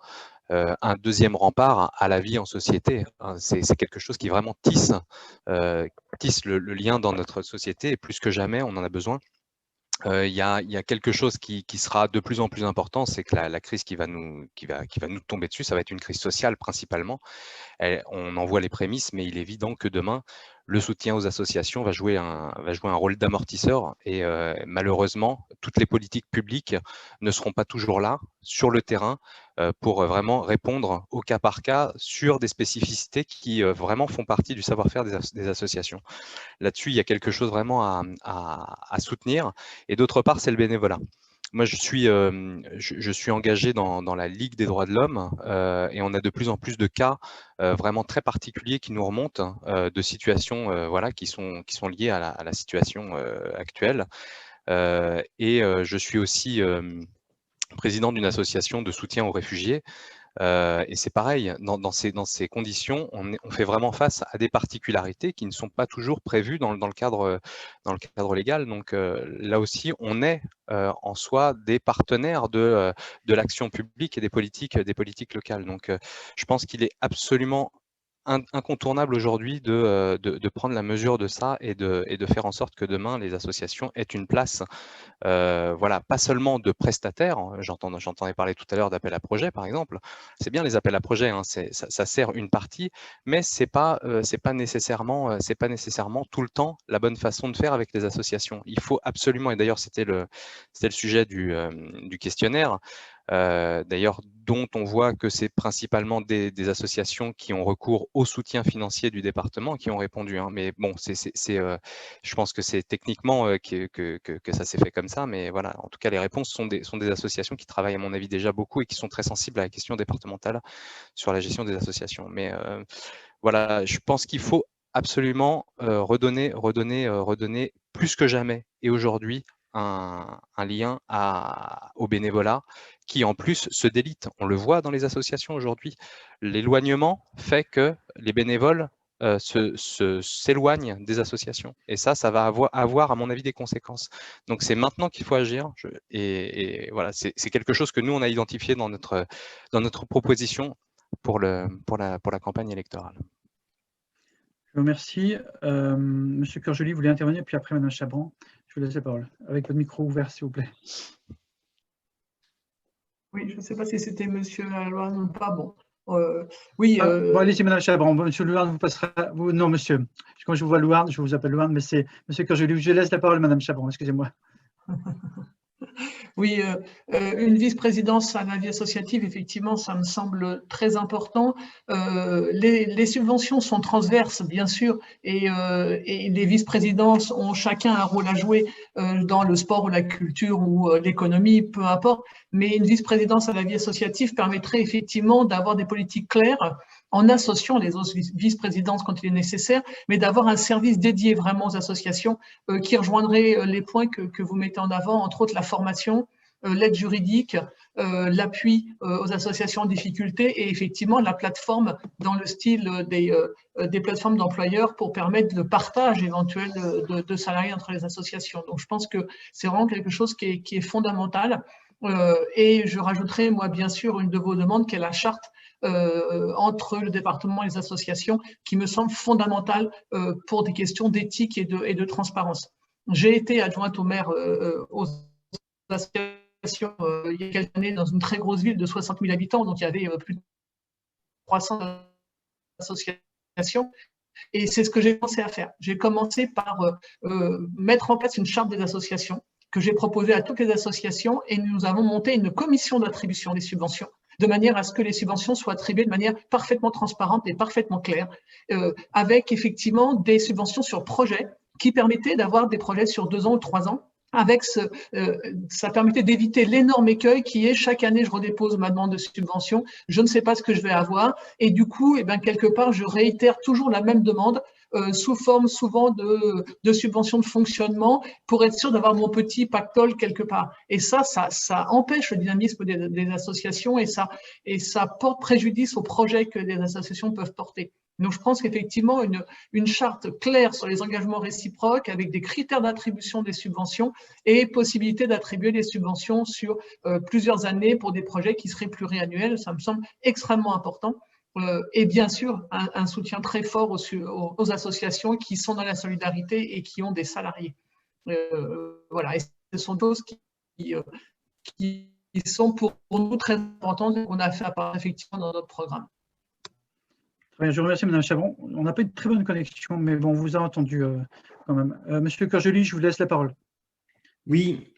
un deuxième rempart à la vie en société. C'est quelque chose qui vraiment tisse le lien dans notre société et plus que jamais, on en a besoin. Il y a quelque chose qui sera de plus en plus important, c'est que la crise qui va nous tomber dessus, ça va être une crise sociale principalement. On en voit les prémices, mais il est évident que demain, le soutien aux associations va jouer un rôle d'amortisseur et malheureusement, toutes les politiques publiques ne seront pas toujours là, sur le terrain, pour vraiment répondre au cas par cas sur des spécificités qui vraiment font partie du savoir-faire des associations. Là-dessus, il y a quelque chose vraiment à soutenir. Et d'autre part, c'est le bénévolat. Moi, je suis engagé dans la Ligue des droits de l'homme et on a de plus en plus de cas vraiment très particuliers qui nous remontent de situations qui sont liées à la situation actuelle. Je suis aussi président d'une association de soutien aux réfugiés. Et c'est pareil, dans ces conditions, on fait vraiment face à des particularités qui ne sont pas toujours prévues dans le cadre légal. Donc là aussi, on est en soi des partenaires de l'action publique et des politiques locales. Donc je pense qu'il est absolument incontournable aujourd'hui de prendre la mesure de ça et de faire en sorte que demain, les associations aient une place, pas seulement de prestataires. J'entendais parler tout à l'heure d'appels à projets, par exemple. C'est bien les appels à projets, hein, ça sert une partie, mais c'est pas nécessairement tout le temps la bonne façon de faire avec les associations. Il faut absolument, et d'ailleurs c'était le sujet du questionnaire, d'ailleurs dont on voit que c'est principalement des associations qui ont recours au soutien financier du département qui ont répondu. Hein. Mais bon, je pense que c'est techniquement que ça s'est fait comme ça, mais voilà, en tout cas les réponses sont des associations qui travaillent à mon avis déjà beaucoup et qui sont très sensibles à la question départementale sur la gestion des associations. Mais voilà, je pense qu'il faut absolument redonner plus que jamais et aujourd'hui un lien au bénévolat qui en plus se délite. On le voit dans les associations aujourd'hui. L'éloignement fait que les bénévoles s'éloignent des associations. Et ça va avoir, à mon avis, des conséquences. Donc, c'est maintenant qu'il faut agir. Et voilà, c'est quelque chose que nous, on a identifié dans notre proposition pour la campagne électorale. Je vous remercie. Monsieur Curjoli, vous voulez intervenir, puis après, Madame Chabran. Je vous laisse la parole. Avec votre micro ouvert, s'il vous plaît. Oui, je ne sais pas si c'était Monsieur Louarn ou pas. Bon, oui. Bon, allez-y, Madame Chabran. Monsieur Louarn vous passera. Non, monsieur. Quand je vous vois Louarn, je vous appelle Louarn, mais c'est Monsieur Curjoli. Je laisse la parole, Madame Chabran. Excusez-moi. Oui, une vice-présidence à la vie associative, effectivement, ça me semble très important. Les subventions sont transverses, bien sûr, et les vice-présidences ont chacun un rôle à jouer dans le sport ou la culture ou l'économie, peu importe. Mais une vice-présidence à la vie associative permettrait effectivement d'avoir des politiques claires en associant les autres vice-présidences quand il est nécessaire, mais d'avoir un service dédié vraiment aux associations qui rejoindrait les points que vous mettez en avant, entre autres la formation, l'aide juridique, l'appui aux associations en difficulté et effectivement la plateforme dans le style des plateformes d'employeurs pour permettre le partage éventuel de salariés entre les associations. Donc je pense que c'est vraiment quelque chose qui est fondamental. Et je rajouterai, moi, bien sûr, une de vos demandes qui est la charte entre le département et les associations qui me semble fondamentale pour des questions d'éthique et de transparence. J'ai été adjointe au maire aux associations il y a quelques années dans une très grosse ville de 60 000 habitants, donc il y avait plus de 300 associations. Et c'est ce que j'ai commencé à faire. J'ai commencé par mettre en place une charte des associations que j'ai proposée à toutes les associations et nous avons monté une commission d'attribution des subventions de manière à ce que les subventions soient attribuées de manière parfaitement transparente et parfaitement claire, avec effectivement des subventions sur projet qui permettaient d'avoir des projets sur 2 ans ou 3 ans. Avec ça permettait d'éviter l'énorme écueil qui est chaque année, je redépose ma demande de subvention, je ne sais pas ce que je vais avoir, et du coup, quelque part, je réitère toujours la même demande sous forme souvent de subventions de fonctionnement pour être sûr d'avoir mon petit pactole quelque part. Et ça empêche le dynamisme des associations et ça porte préjudice aux projets que les associations peuvent porter. Donc, je pense qu'effectivement, une charte claire sur les engagements réciproques avec des critères d'attribution des subventions et possibilité d'attribuer des subventions sur plusieurs années pour des projets qui seraient pluriannuels, ça me semble extrêmement important. Et bien sûr, un soutien très fort aux associations qui sont dans la solidarité et qui ont des salariés. Voilà, et ce sont choses qui sont pour nous très importantes et qu'on a fait apparaître effectivement dans notre programme. Très bien, je vous remercie, Mme Chabron. On n'a pas eu de très bonne connexion, mais bon, on vous a entendu quand même. Monsieur Corjoli, je vous laisse la parole. Oui,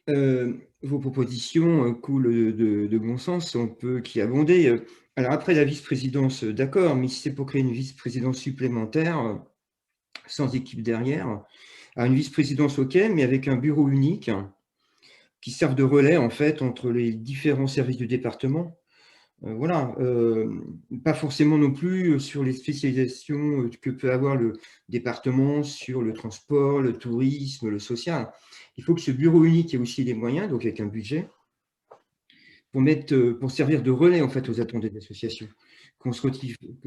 vos propositions coulent de bon sens, on peut qu'y abonder. Alors après la vice-présidence, d'accord, mais si c'est pour créer une vice-présidence supplémentaire, sans équipe derrière, une vice-présidence, ok, mais avec un bureau unique qui serve de relais en fait entre les différents services du département. Voilà, pas forcément non plus sur les spécialisations que peut avoir le département sur le transport, le tourisme, le social. Il faut que ce bureau unique ait aussi des moyens, donc avec un budget, pour servir de relais en fait aux attentes des associations. Qu'on ne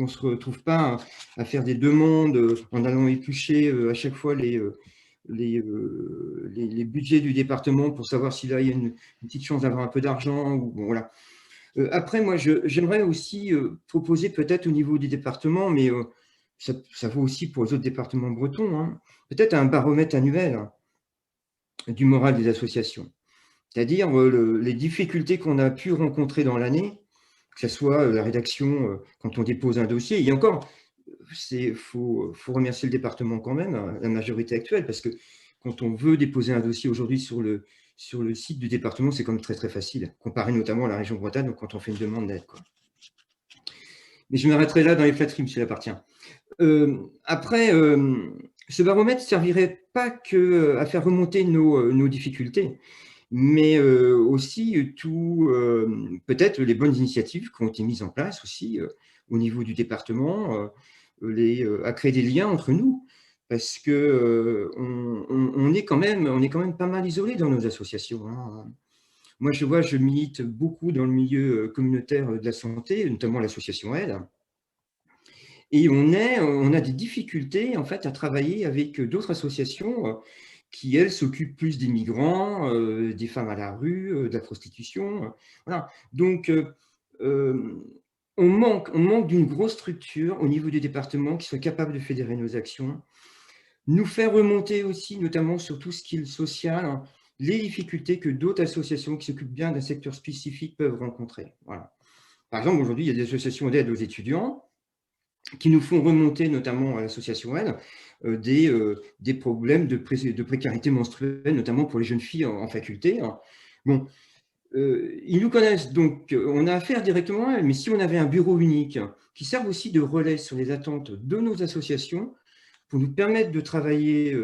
se retrouve pas à faire des demandes en allant éplucher à chaque fois les budgets du département pour savoir si là il y a une petite chance d'avoir un peu d'argent. Bon, voilà. Après, moi, j'aimerais aussi proposer peut-être au niveau des départements, mais ça vaut aussi pour les autres départements bretons, hein, peut-être un baromètre annuel du moral des associations. C'est-à-dire les difficultés qu'on a pu rencontrer dans l'année, que ce soit la rédaction quand on dépose un dossier. Et encore, il faut remercier le département quand même, la majorité actuelle, parce que quand on veut déposer un dossier aujourd'hui sur le site du département, c'est quand même très, très facile, comparé notamment à la région Bretagne, donc quand on fait une demande d'aide. Mais je m'arrêterai là dans les flatteries, monsieur l'appartient. Après, ce baromètre ne servirait pas qu'à faire remonter nos difficultés, mais aussi peut-être les bonnes initiatives qui ont été mises en place aussi au niveau du département, à créer des liens entre nous. Parce que on est quand même pas mal isolés dans nos associations. Hein. Moi, je milite beaucoup dans le milieu communautaire de la santé, notamment l'association Aide. Et on a des difficultés en fait à travailler avec d'autres associations qui, elles, s'occupent plus des migrants, des femmes à la rue, de la prostitution. Voilà. Donc, on manque d'une grosse structure au niveau du département qui soit capable de fédérer nos actions. Nous faire remonter aussi, notamment sur tout ce qui est social, les difficultés que d'autres associations qui s'occupent bien d'un secteur spécifique peuvent rencontrer. Voilà. Par exemple, aujourd'hui, il y a des associations d'aide aux étudiants qui nous font remonter, notamment à l'association Aide, des problèmes de précarité menstruelle, notamment pour les jeunes filles en faculté. Bon, ils nous connaissent, donc on a affaire directement à elles, mais si on avait un bureau unique qui serve aussi de relais sur les attentes de nos associations, pour nous permettre de travailler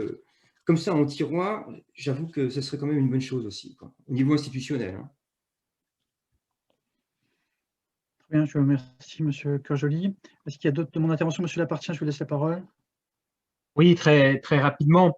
comme ça en tiroir, j'avoue que ce serait quand même une bonne chose aussi, au niveau institutionnel. Hein. Très bien, je vous remercie, M. Corjoli. Est-ce qu'il y a d'autres demandes d'intervention? M. Lappartient, je vous laisse la parole. Oui, très, très rapidement.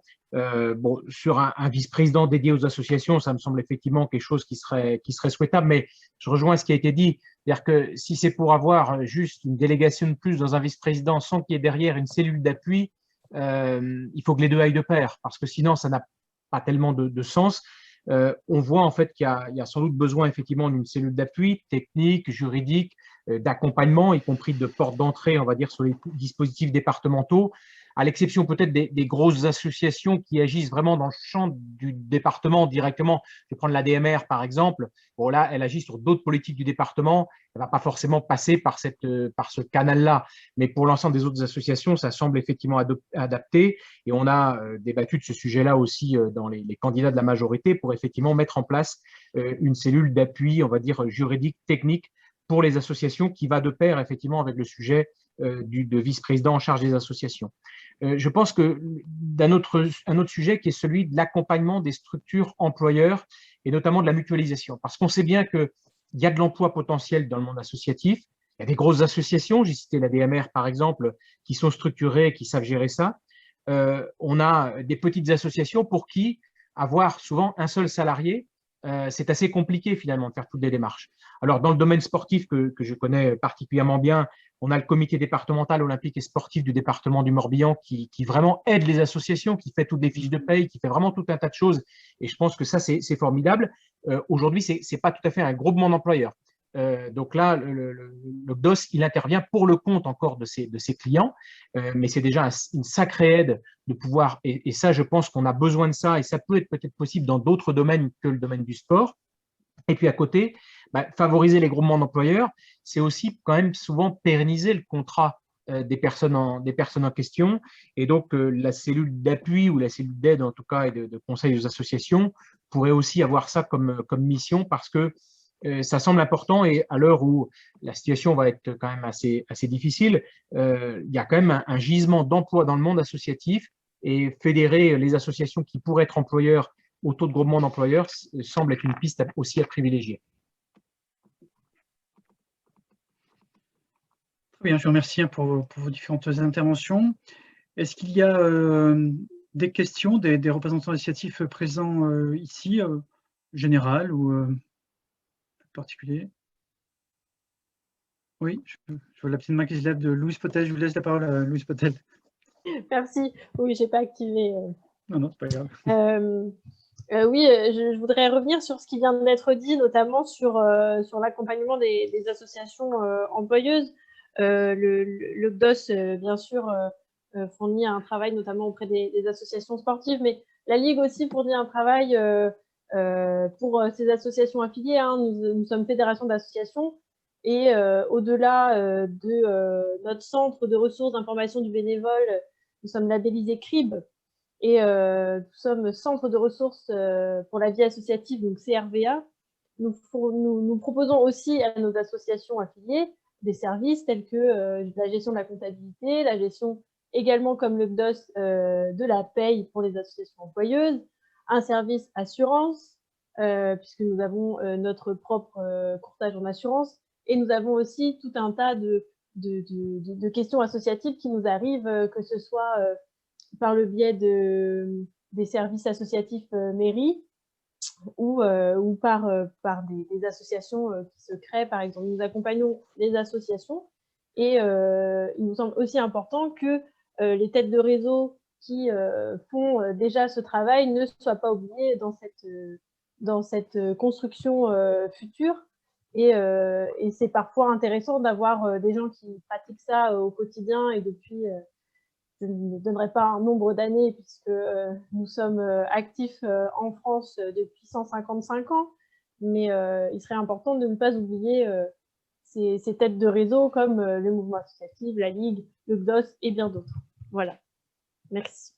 Sur un vice-président dédié aux associations, ça me semble effectivement quelque chose qui serait souhaitable, mais je rejoins ce qui a été dit. C'est-à-dire que si c'est pour avoir juste une délégation de plus dans un vice-président sans qu'il y ait derrière une cellule d'appui, il faut que les deux aillent de pair, parce que sinon, ça n'a pas tellement de sens. On voit en fait qu'il y a sans doute besoin effectivement d'une cellule d'appui technique, juridique, d'accompagnement, y compris de porte d'entrée, on va dire, sur les dispositifs départementaux. à l'exception peut-être des grosses associations qui agissent vraiment dans le champ du département directement. Je vais prendre la DMR par exemple. Bon, là, elle agit sur d'autres politiques du département. Elle ne va pas forcément passer par ce canal-là. Mais pour l'ensemble des autres associations, ça semble effectivement adapté. Et on a débattu de ce sujet-là aussi dans les candidats de la majorité pour effectivement mettre en place une cellule d'appui, on va dire, juridique, technique pour les associations qui va de pair effectivement avec le sujet de vice-président en charge des associations. Je pense que un autre sujet qui est celui de l'accompagnement des structures employeurs et notamment de la mutualisation. Parce qu'on sait bien qu'il y a de l'emploi potentiel dans le monde associatif. Il y a des grosses associations, j'ai cité la DMR par exemple, qui sont structurées, qui savent gérer ça. On a des petites associations pour qui avoir souvent un seul salarié, c'est assez compliqué finalement de faire toutes les démarches. Alors dans le domaine sportif que je connais particulièrement bien, on a le comité départemental olympique et sportif du département du Morbihan qui vraiment aide les associations, qui fait toutes les fiches de paye, qui fait vraiment tout un tas de choses. Et je pense que ça, c'est formidable. Aujourd'hui, ce n'est pas tout à fait un groupement d'employeurs. Donc là, le CDOS, il intervient pour le compte encore de ses clients, mais c'est déjà une sacrée aide de pouvoir, et ça, je pense qu'on a besoin de ça, et ça peut être peut-être possible dans d'autres domaines que le domaine du sport. Et puis à côté, favoriser les groupements d'employeurs, c'est aussi quand même souvent pérenniser le contrat des personnes en question. Et donc, la cellule d'appui ou la cellule d'aide, en tout cas, et de conseil aux associations, pourrait aussi avoir ça comme mission parce que ça semble important. Et à l'heure où la situation va être quand même assez difficile, il y a quand même un gisement d'emploi dans le monde associatif et fédérer les associations qui pourraient être employeurs au taux de groupement d'employeurs semble être une piste aussi à privilégier. Très bien, je vous remercie pour vos différentes interventions. Est-ce qu'il y a des questions des représentants associatifs présents ici, général ou particulier? Oui, je vois la petite main qui se lève de Louise Potel. Je vous laisse la parole à Louise Potel. Merci. Oui, je n'ai pas activé. Non, c'est pas grave. Oui, je voudrais revenir sur ce qui vient d'être dit, notamment sur l'accompagnement des associations employeuses. Le CDOS, bien sûr, fournit un travail notamment auprès des associations sportives, mais la Ligue aussi fournit un travail pour ces associations affiliées. Hein. Nous sommes fédération d'associations et au-delà de notre centre de ressources d'information du bénévole, nous sommes labellisés CRIB. Et nous sommes centre de ressources pour la vie associative, donc CRVA. Nous proposons aussi à nos associations affiliées des services tels que la gestion de la comptabilité, la gestion également comme le CDOS de la paye pour les associations employeuses, un service assurance, puisque nous avons notre propre courtage en assurance, et nous avons aussi tout un tas de questions associatives qui nous arrivent, que ce soit par le biais des services associatifs mairie ou par des associations qui se créent. Par exemple, nous accompagnons les associations et il nous semble aussi important que les têtes de réseau qui font déjà ce travail ne soient pas oubliées dans cette construction future. Et c'est parfois intéressant d'avoir des gens qui pratiquent ça au quotidien et depuis... je ne donnerai pas un nombre d'années puisque nous sommes actifs en France depuis 155 ans, mais il serait important de ne pas oublier ces têtes de réseau comme le mouvement associatif, la Ligue, le CDOS et bien d'autres. Voilà. Merci.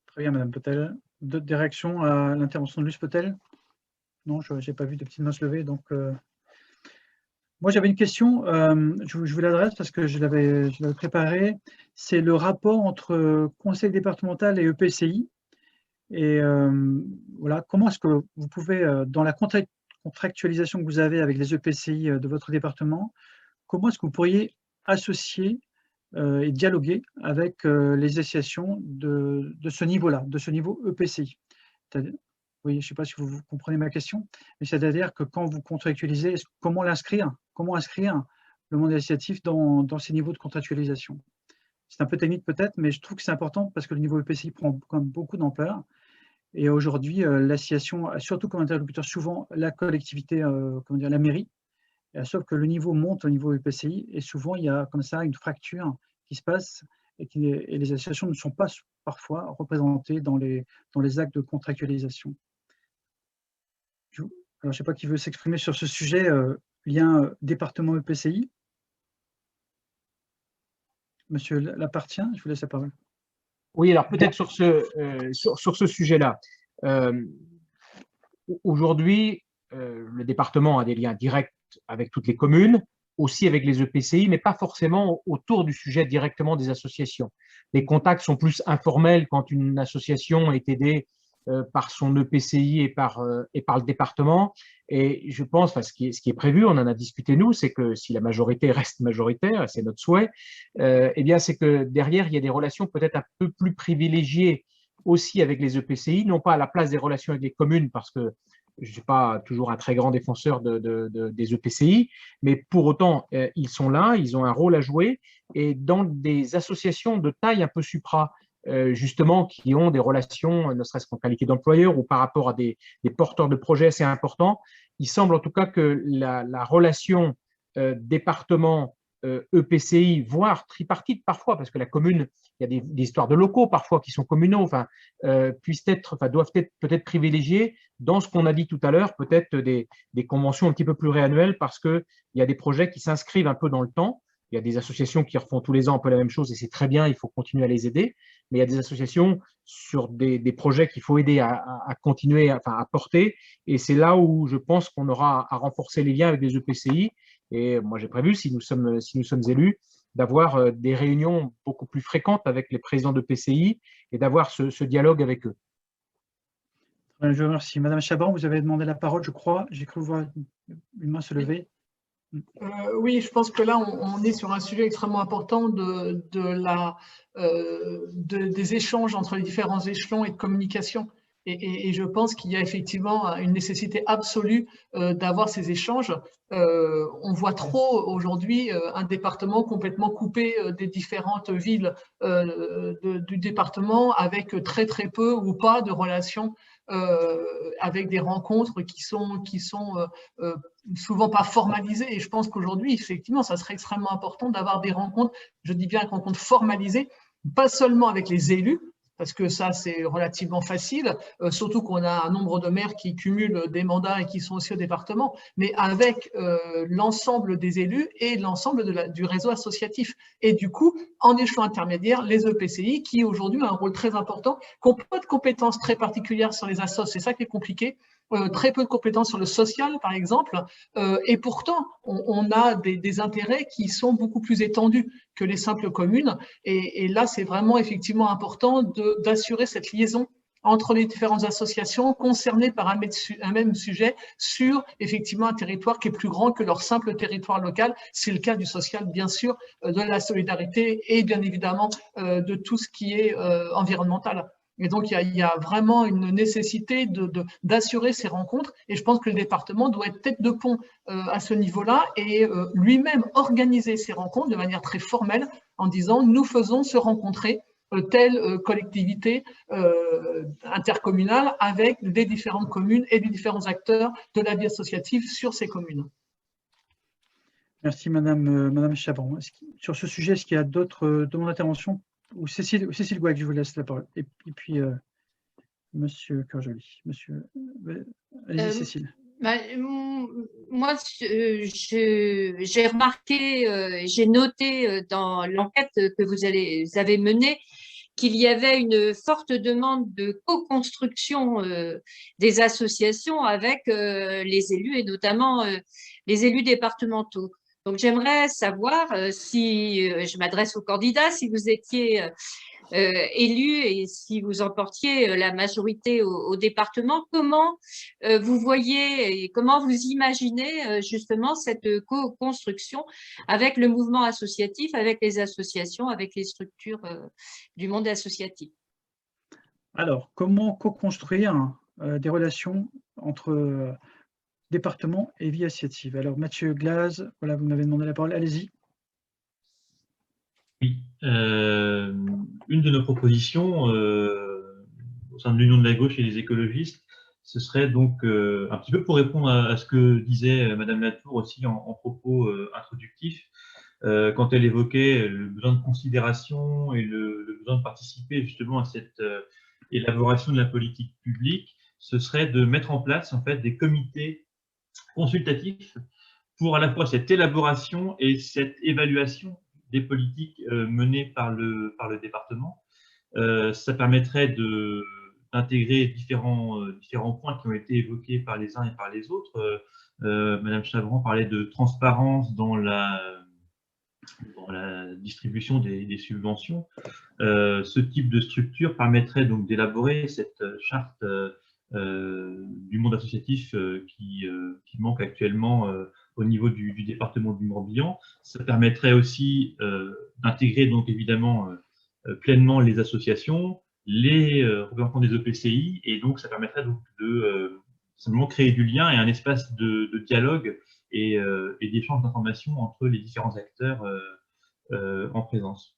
Très bien, Madame Potel. Des réactions à l'intervention de Luce Potel? Non, je n'ai pas vu de petites mains se lever, donc... Moi, j'avais une question, je vous l'adresse parce que je l'avais préparée. C'est le rapport entre conseil départemental et EPCI. Et voilà, comment est-ce que vous pouvez, dans la contractualisation que vous avez avec les EPCI de votre département, comment est-ce que vous pourriez associer et dialoguer avec les associations de ce niveau-là, de ce niveau EPCI? Oui, je ne sais pas si vous comprenez ma question, mais c'est-à-dire que quand vous contractualisez, comment inscrire le monde associatif dans ces niveaux de contractualisation? C'est un peu technique peut-être, mais je trouve que c'est important parce que le niveau EPCI prend quand même beaucoup d'ampleur. Et aujourd'hui, l'association a surtout comme interlocuteur souvent la collectivité, comment dire, la mairie. Sauf que le niveau monte au niveau EPCI et souvent il y a comme ça une fracture qui se passe et les associations ne sont pas parfois représentées dans les actes de contractualisation. Alors, je ne sais pas qui veut s'exprimer sur ce sujet, lien département EPCI. Monsieur Lapartien, je vous laisse la parole. Oui, alors peut-être sur ce sujet-là. Aujourd'hui, le département a des liens directs avec toutes les communes, aussi avec les EPCI, mais pas forcément autour du sujet directement des associations. Les contacts sont plus informels quand une association est aidée par son EPCI et par le département. Et je pense, enfin, ce qui est prévu, on en a discuté nous, c'est que si la majorité reste majoritaire, c'est notre souhait, eh bien, c'est que derrière, il y a des relations peut-être un peu plus privilégiées aussi avec les EPCI, non pas à la place des relations avec les communes, parce que je ne suis pas toujours un très grand défenseur des EPCI, mais pour autant, ils sont là, ils ont un rôle à jouer, et dans des associations de taille un peu supra, justement, qui ont des relations, ne serait-ce qu'en qualité d'employeur ou par rapport à des porteurs de projets assez importants, il semble en tout cas que la relation département EPCI, voire tripartite parfois, parce que la commune, il y a des histoires de locaux parfois qui sont communaux, enfin, doivent être peut-être privilégiés dans ce qu'on a dit tout à l'heure, peut-être des conventions un petit peu plus réannuelles, parce qu'il y a des projets qui s'inscrivent un peu dans le temps. Il y a des associations qui refont tous les ans un peu la même chose et c'est très bien, il faut continuer à les aider. Mais il y a des associations sur des projets qu'il faut aider à continuer, à porter. Et c'est là où je pense qu'on aura à renforcer les liens avec les EPCI. Et moi, j'ai prévu, si nous sommes élus, d'avoir des réunions beaucoup plus fréquentes avec les présidents d'EPCI et d'avoir ce dialogue avec eux. Je vous remercie. Madame Chaban, vous avez demandé la parole, je crois. J'ai cru voir une main se lever. Oui, je pense que là, on est sur un sujet extrêmement important des échanges entre les différents échelons et de communication. Et je pense qu'il y a effectivement une nécessité absolue d'avoir ces échanges. On voit trop aujourd'hui un département complètement coupé des différentes villes du département avec très très peu ou pas de relations avec des rencontres qui sont souvent pas formalisées. Et je pense qu'aujourd'hui, effectivement, ça serait extrêmement important d'avoir des rencontres, je dis bien rencontres formalisées, pas seulement avec les élus, parce que ça, c'est relativement facile, surtout qu'on a un nombre de maires qui cumulent des mandats et qui sont aussi au département, mais avec l'ensemble des élus et l'ensemble du réseau associatif. Et du coup, en échelon intermédiaire, les EPCI, qui aujourd'hui ont un rôle très important, qui n'ont pas de compétences très particulières sur les assos, c'est ça qui est compliqué, très peu de compétences sur le social, par exemple, et pourtant, on a des intérêts qui sont beaucoup plus étendus que les simples communes. Et là, c'est vraiment effectivement important d'assurer cette liaison entre les différentes associations concernées par un même sujet sur effectivement un territoire qui est plus grand que leur simple territoire local. C'est le cas du social, bien sûr, de la solidarité et bien évidemment de tout ce qui est environnemental. Et donc, il y a vraiment une nécessité d'assurer ces rencontres. Et je pense que le département doit être tête de pont à ce niveau-là et lui-même organiser ces rencontres de manière très formelle en disant « nous faisons se rencontrer telle collectivité intercommunale avec des différentes communes et des différents acteurs de la vie associative sur ces communes ». Merci Madame Chabron. Sur ce sujet, est-ce qu'il y a d'autres demandes d'intervention? Ou Cécile Gouac, je vous laisse la parole. Et puis, Monsieur Curjoli. Allez-y, Cécile. Moi, j'ai remarqué, j'ai noté dans l'enquête que vous avez menée qu'il y avait une forte demande de co-construction des associations avec les élus et notamment les élus départementaux. Donc, j'aimerais savoir si, je m'adresse aux candidats, si vous étiez élu et si vous emportiez la majorité au département, comment vous voyez et comment vous imaginez justement cette co-construction avec le mouvement associatif, avec les associations, avec les structures du monde associatif? Alors, comment co-construire des relations entre département et vie associative? Alors, Mathieu Glaz, voilà, vous m'avez demandé la parole, allez-y. Oui, une de nos propositions au sein de l'Union de la gauche et des écologistes, Ce serait donc un petit peu pour répondre à ce que disait Madame Latour aussi en propos introductifs, quand elle évoquait le besoin de considération et le besoin de participer justement à cette élaboration de la politique publique, ce serait de mettre en place en fait des comités consultatifs pour à la fois cette élaboration et cette évaluation des politiques menées par le département. Ça permettrait d'intégrer différents points qui ont été évoqués par les uns et par les autres. Madame Chabran parlait de transparence dans la distribution des subventions. Ce type de structure permettrait donc d'élaborer cette charte du monde associatif qui manque actuellement au niveau du département du Morbihan. Ça permettrait aussi d'intégrer donc évidemment pleinement les associations, les représentants des EPCI, et donc ça permettrait donc de simplement créer du lien et un espace de dialogue et d'échange d'informations entre les différents acteurs en présence.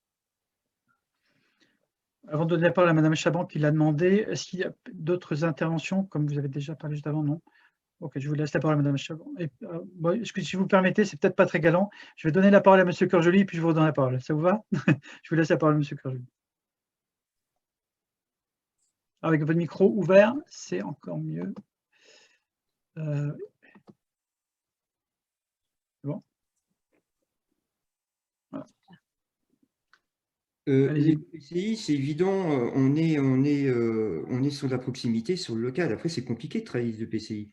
Avant de donner la parole à Madame Chabran qui l'a demandé, est-ce qu'il y a d'autres interventions, comme vous avez déjà parlé juste avant? Non. Ok, je vous laisse la parole à Madame Chabran. Bon, si vous me permettez, c'est peut-être pas très galant. Je vais donner la parole à Monsieur Curjoli, puis je vous redonne la parole. Ça vous va? Je vous laisse la parole à Monsieur Curjoli. Avec votre micro ouvert, c'est encore mieux. Bon. Voilà. Les PCI, c'est évident, on est sur la proximité, sur le local. Après, c'est compliqué de travailler de PCI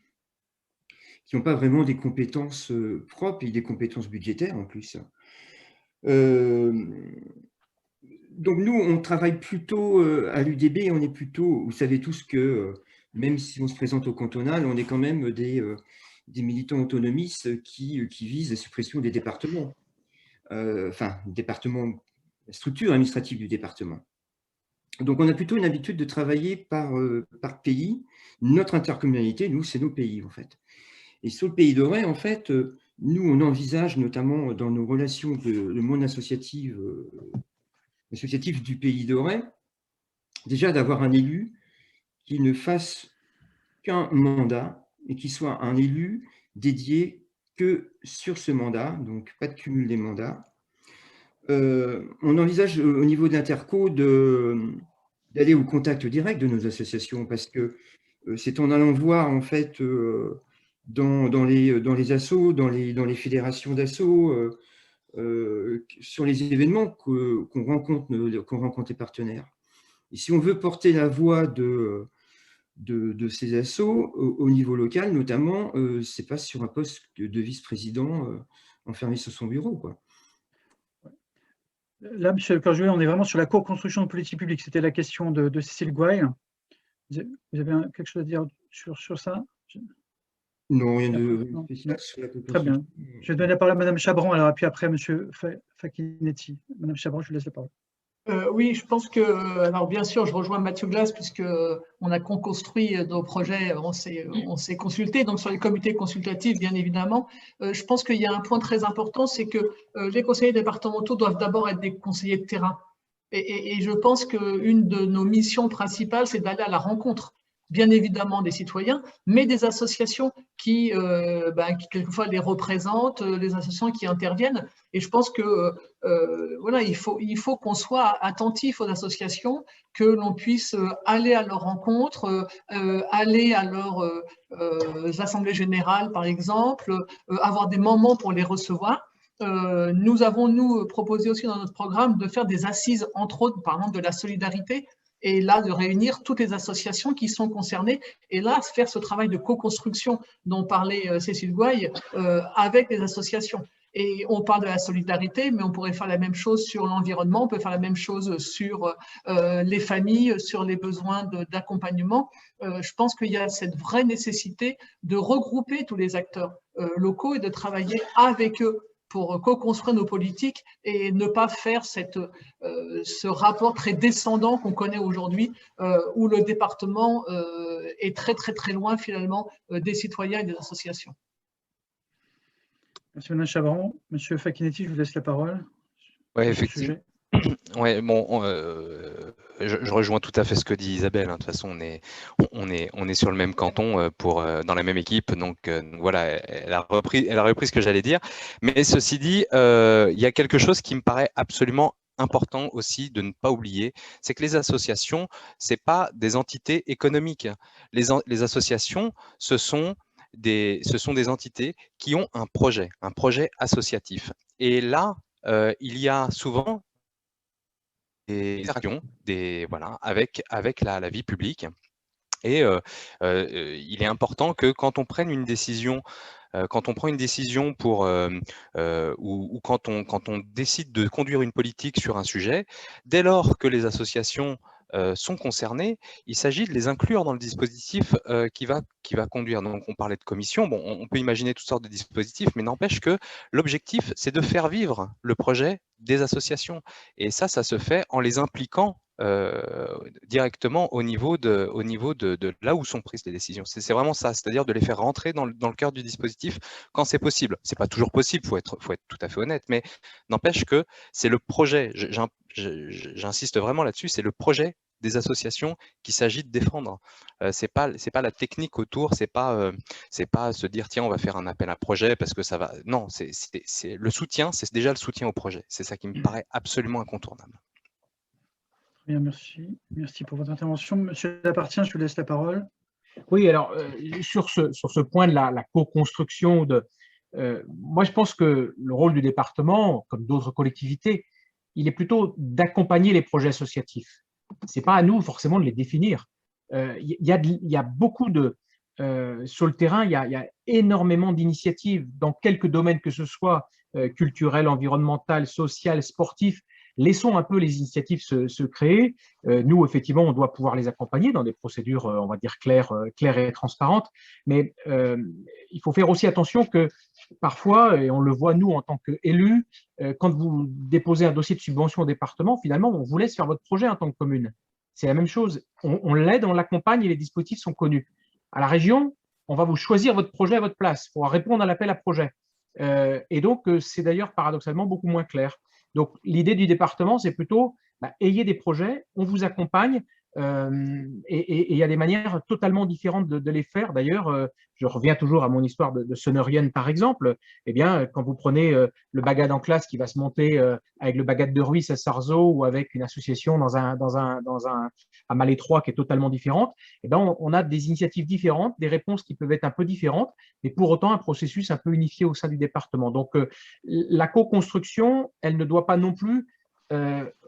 qui n'ont pas vraiment des compétences propres et des compétences budgétaires en plus. Donc nous, on travaille plutôt à l'UDB, on est plutôt, vous savez tous que même si on se présente au cantonal, on est quand même des militants autonomistes qui visent la suppression des départements. Enfin, départements, la structure administrative du département. Donc on a plutôt une habitude de travailler par pays. Notre intercommunalité, nous, c'est nos pays en fait. Et sur le Pays d'Auray, en fait, nous, on envisage notamment dans nos relations le monde associatif du Pays d'Auray, déjà d'avoir un élu qui ne fasse qu'un mandat et qui soit un élu dédié que sur ce mandat, donc pas de cumul des mandats. On envisage au niveau d'Interco d'aller au contact direct de nos associations parce que c'est en allant voir en fait dans les assos, dans les fédérations d'assos, sur les événements qu'on rencontre les partenaires. Et si on veut porter la voix de ces assos au niveau local, notamment, c'est pas sur un poste de vice-président enfermé sur son bureau, quoi. Là, M. Curjoli, on est vraiment sur la co-construction de politique publique. C'était la question de Cécile Gouaille. Vous avez quelque chose à dire sur ça? Non, rien de spécial sur la co-construction. Très bien. Je vais donner la parole à Mme Chabran, alors, et puis après à M. Facchinetti. Mme Chabran, je vous laisse la parole. Oui, je pense que, alors bien sûr, je rejoins Mathieu Glas puisque on a construit nos projets, on s'est consulté, donc sur les comités consultatifs, bien évidemment. Je pense qu'il y a un point très important, c'est que les conseillers départementaux doivent d'abord être des conseillers de terrain. Et je pense qu'une de nos missions principales, c'est d'aller à la rencontre, bien évidemment des citoyens, mais des associations qui quelquefois les représentent, les associations qui interviennent. Et je pense que voilà, il faut qu'on soit attentif aux associations, que l'on puisse aller à leur rencontre, aller à leurs assemblées générales, par exemple, avoir des moments pour les recevoir. Nous avons, proposé aussi dans notre programme de faire des assises, entre autres, par exemple, de la solidarité, et là, de réunir toutes les associations qui sont concernées, et là, faire ce travail de co-construction dont parlait Cécile Gouaille avec les associations. Et on parle de la solidarité, mais on pourrait faire la même chose sur l'environnement, on peut faire la même chose sur les familles, sur les besoins d'accompagnement. Je pense qu'il y a cette vraie nécessité de regrouper tous les acteurs locaux et de travailler avec eux pour co-construire nos politiques et ne pas faire ce rapport très descendant qu'on connaît aujourd'hui, où le département est très, très, très loin finalement des citoyens et des associations. Merci Mme Chabran. Monsieur Facchinetti, je vous laisse la parole. Oui, effectivement. Ouais, bon, je rejoins tout à fait ce que dit Isabelle, hein. De toute façon, on est sur le même canton dans la même équipe. Donc voilà, elle a repris ce que j'allais dire. Mais ceci dit, il y a quelque chose qui me paraît absolument important aussi de ne pas oublier, c'est que les associations, c'est pas des entités économiques. Les associations, ce sont des entités qui ont un projet associatif. Et là, il y a souvent des actions, voilà, avec la vie publique. Et il est important que quand on prenne une décision, pour ou quand on décide de conduire une politique sur un sujet, dès lors que les associations sont concernées, il s'agit de les inclure dans le dispositif qui va conduire. Donc, on parlait de commission. Bon, on peut imaginer toutes sortes de dispositifs, mais n'empêche que l'objectif, c'est de faire vivre le projet des associations. Et ça se fait en les impliquant directement au niveau de là où sont prises les décisions. C'est vraiment ça, c'est-à-dire de les faire rentrer dans le cœur du dispositif quand c'est possible. C'est pas toujours possible, faut être tout à fait honnête, mais n'empêche que c'est le projet, j'insiste vraiment là-dessus, c'est le projet des associations qu'il s'agit de défendre. C'est pas la technique autour, c'est pas se dire tiens on va faire un appel à projet parce que ça va. Non, c'est le soutien, c'est déjà le soutien au projet. C'est ça qui me paraît absolument incontournable. Bien, merci. Merci pour votre intervention. Monsieur Lapartien, je vous laisse la parole. Oui, alors sur ce point de la co-construction, moi je pense que le rôle du département, comme d'autres collectivités, il est plutôt d'accompagner les projets associatifs. Ce n'est pas à nous forcément de les définir. Il y a beaucoup sur le terrain, il y a énormément d'initiatives dans quelques domaines que ce soit, culturel, environnemental, social, sportif. Laissons un peu les initiatives se créer. Nous, effectivement, on doit pouvoir les accompagner dans des procédures, on va dire, claires et transparentes. Mais il faut faire aussi attention que parfois, et on le voit nous en tant qu'élus, quand vous déposez un dossier de subvention au département, finalement, on vous laisse faire votre projet en tant que commune. C'est la même chose. On l'aide, on l'accompagne et les dispositifs sont connus. À la région, on va vous choisir votre projet à votre place pour répondre à l'appel à projet. Et donc, c'est d'ailleurs paradoxalement beaucoup moins clair. Donc, l'idée du département, c'est plutôt ayez des projets, on vous accompagne, et il y a des manières totalement différentes de les faire. D'ailleurs, je reviens toujours à mon histoire de Sonnerienne, par exemple. Eh bien, quand vous prenez le bagad en classe qui va se monter avec le bagad de Ruisse à Sarzeau ou avec une association à Malétroit qui est totalement différente, eh bien, on a des initiatives différentes, des réponses qui peuvent être un peu différentes, mais pour autant un processus un peu unifié au sein du département. Donc, la co-construction, elle ne doit pas non plus